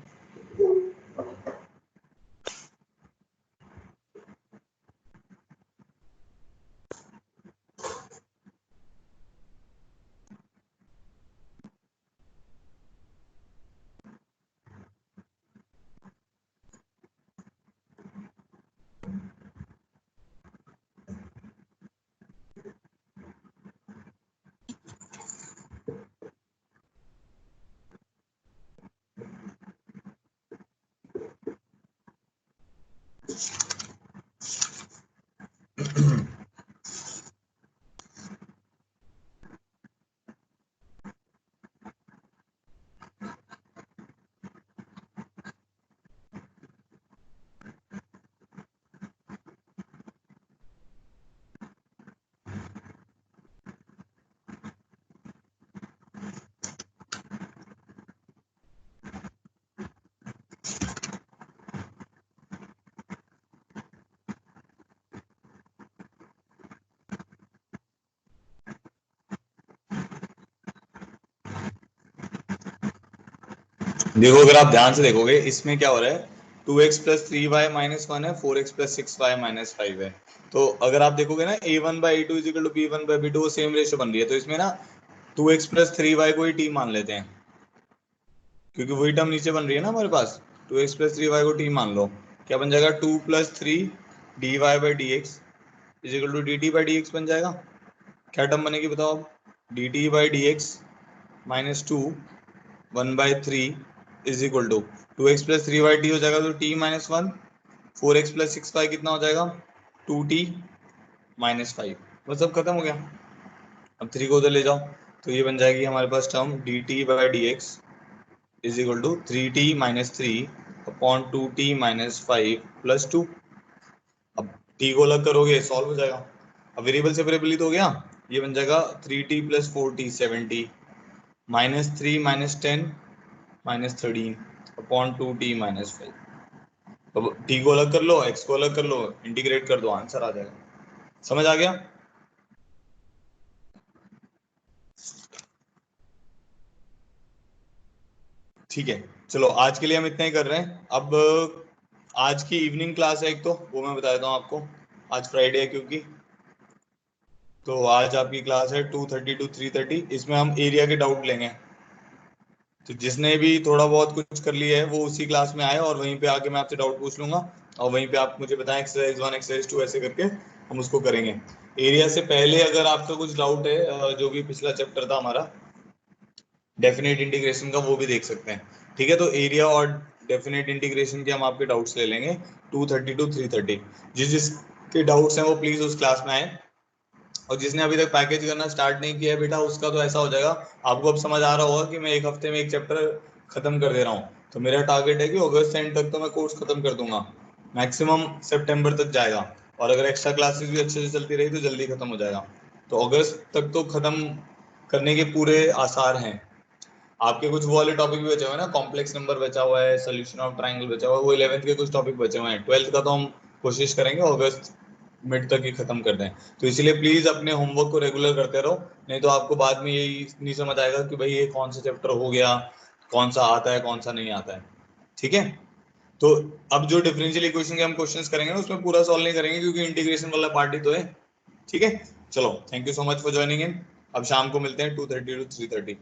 देखो अगर आप ध्यान से देखोगे इसमें क्या हो रहा है, two x plus three y minus one है, four x plus six y minus five है। तो अगर आप देखोगे ना a one by a two is equal to b one by b two, वो सेम रेशियो बन रही है, तो इसमें ना two x plus three y को ही टी मान लेते हैं, क्योंकि वही टर्म नीचे बन रही है ना हमारे पास। Two x plus three y को टी मान लो, क्या बन जाएगा, two plus three d Y by D x is equal to d t by D x बन जाएगा। क्या टर्म बनेगी बताओ अब, d t by D x minus two one by three is equal to two x plus three y t हो जाएगा, तो t minus one, four x plus six Y कितना हो जाएगा, टू टी माइनस फाइव। बस अब खत्म हो गया। अब 3 को उधर ले जाओ तो ये बन जाएगी हमारे पास term dt/dx is equal to 3t minus 3/2t-5 + 2। अब t को अलग करोगे सॉल्व हो जाएगा। अब वेरिएबल सेपरेबल ही तो हो गया, ये बन जाएगा 3t + 4t 7t -3 -10 -13/2t-5। अब t को अलग कर लो, x को अलग कर लो, इंटीग्रेट कर दो, आंसर आ जाएगा। समझ आ गया? ठीक है, चलो आज के लिए हम इतना ही कर रहे हैं। अब आज की इवनिंग क्लास है एक, तो वो मैं बता देता हूँ आपको। आज फ्राइडे है क्योंकि, तो आज आपकी क्लास है 2:30 to 3:30। इसमें हम एरिया के डाउट लेंगे। तो जिसने भी थोड़ा बहुत कुछ कर लिया है वो उसी क्लास में आए और वहीं पे आके मैं आपसे डाउट पूछ लूंगा और वहीं पे आप मुझे बताएं एक्सरसाइज 1 एक्सरसाइज 2 ऐसे करके हम उसको करेंगे। एरिया से पहले अगर आपका कुछ डाउट है जो भी पिछला चैप्टर था हमारा डेफिनेट इंटीग्रेशन का, वो भी देख सकते हैं। ठीक है, तो एरिया और डेफिनेट इंटीग्रेशन के हम आपके डाउट्स ले लेंगे 2:30 to 3:30। जिसके डाउट्स हैं वो प्लीज उस क्लास में आए। और जिसने अभी तक पैकेज करना स्टार्ट नहीं किया है बेटा, उसका तो ऐसा हो जाएगा, आपको अब समझ आ रहा होगा कि मैं एक हफ्ते में एक चैप्टर खत्म कर दे रहा हूँ। तो मेरा टारगेट है कि अगस्त एंड तक तो मैं कोर्स खत्म कर दूंगा, मैक्सिमम सितंबर तक जाएगा। और अगर एक्स्ट्रा क्लासेस भी अच्छे से चलती रही तो जल्दी खत्म हो जाएगा। तो अगस्त तक तो खत्म करने के पूरे आसार हैं। आपके कुछ वो वाले टॉपिक भी बचे हुए हैं ना, कॉम्प्लेक्स नंबर बचा हुआ है, सोल्यूशन ऑफ ट्राइंगल बचा हुआ है, वो 11th के कुछ टॉपिक बचे हुए हैं। 12th का तो हम कोशिश करेंगे अगस्त मिड तक ही खत्म कर दें। तो इसलिए प्लीज अपने होमवर्क को रेगुलर करते रहो, नहीं तो आपको बाद में यही नहीं समझ आएगा कि भाई ये कौन सा चैप्टर हो गया, कौन सा आता है कौन सा नहीं आता है। ठीक है, तो अब जो डिफरेंशियल इक्वेशन के हम क्वेश्चंस करेंगे ना उसमें पूरा सॉल्व नहीं करेंगे क्योंकि इंटीग्रेशन वाला पार्ट ही तो है। ठीक है, चलो thank you so much for joining in. अब शाम को मिलते हैं 2:30 to 3:30।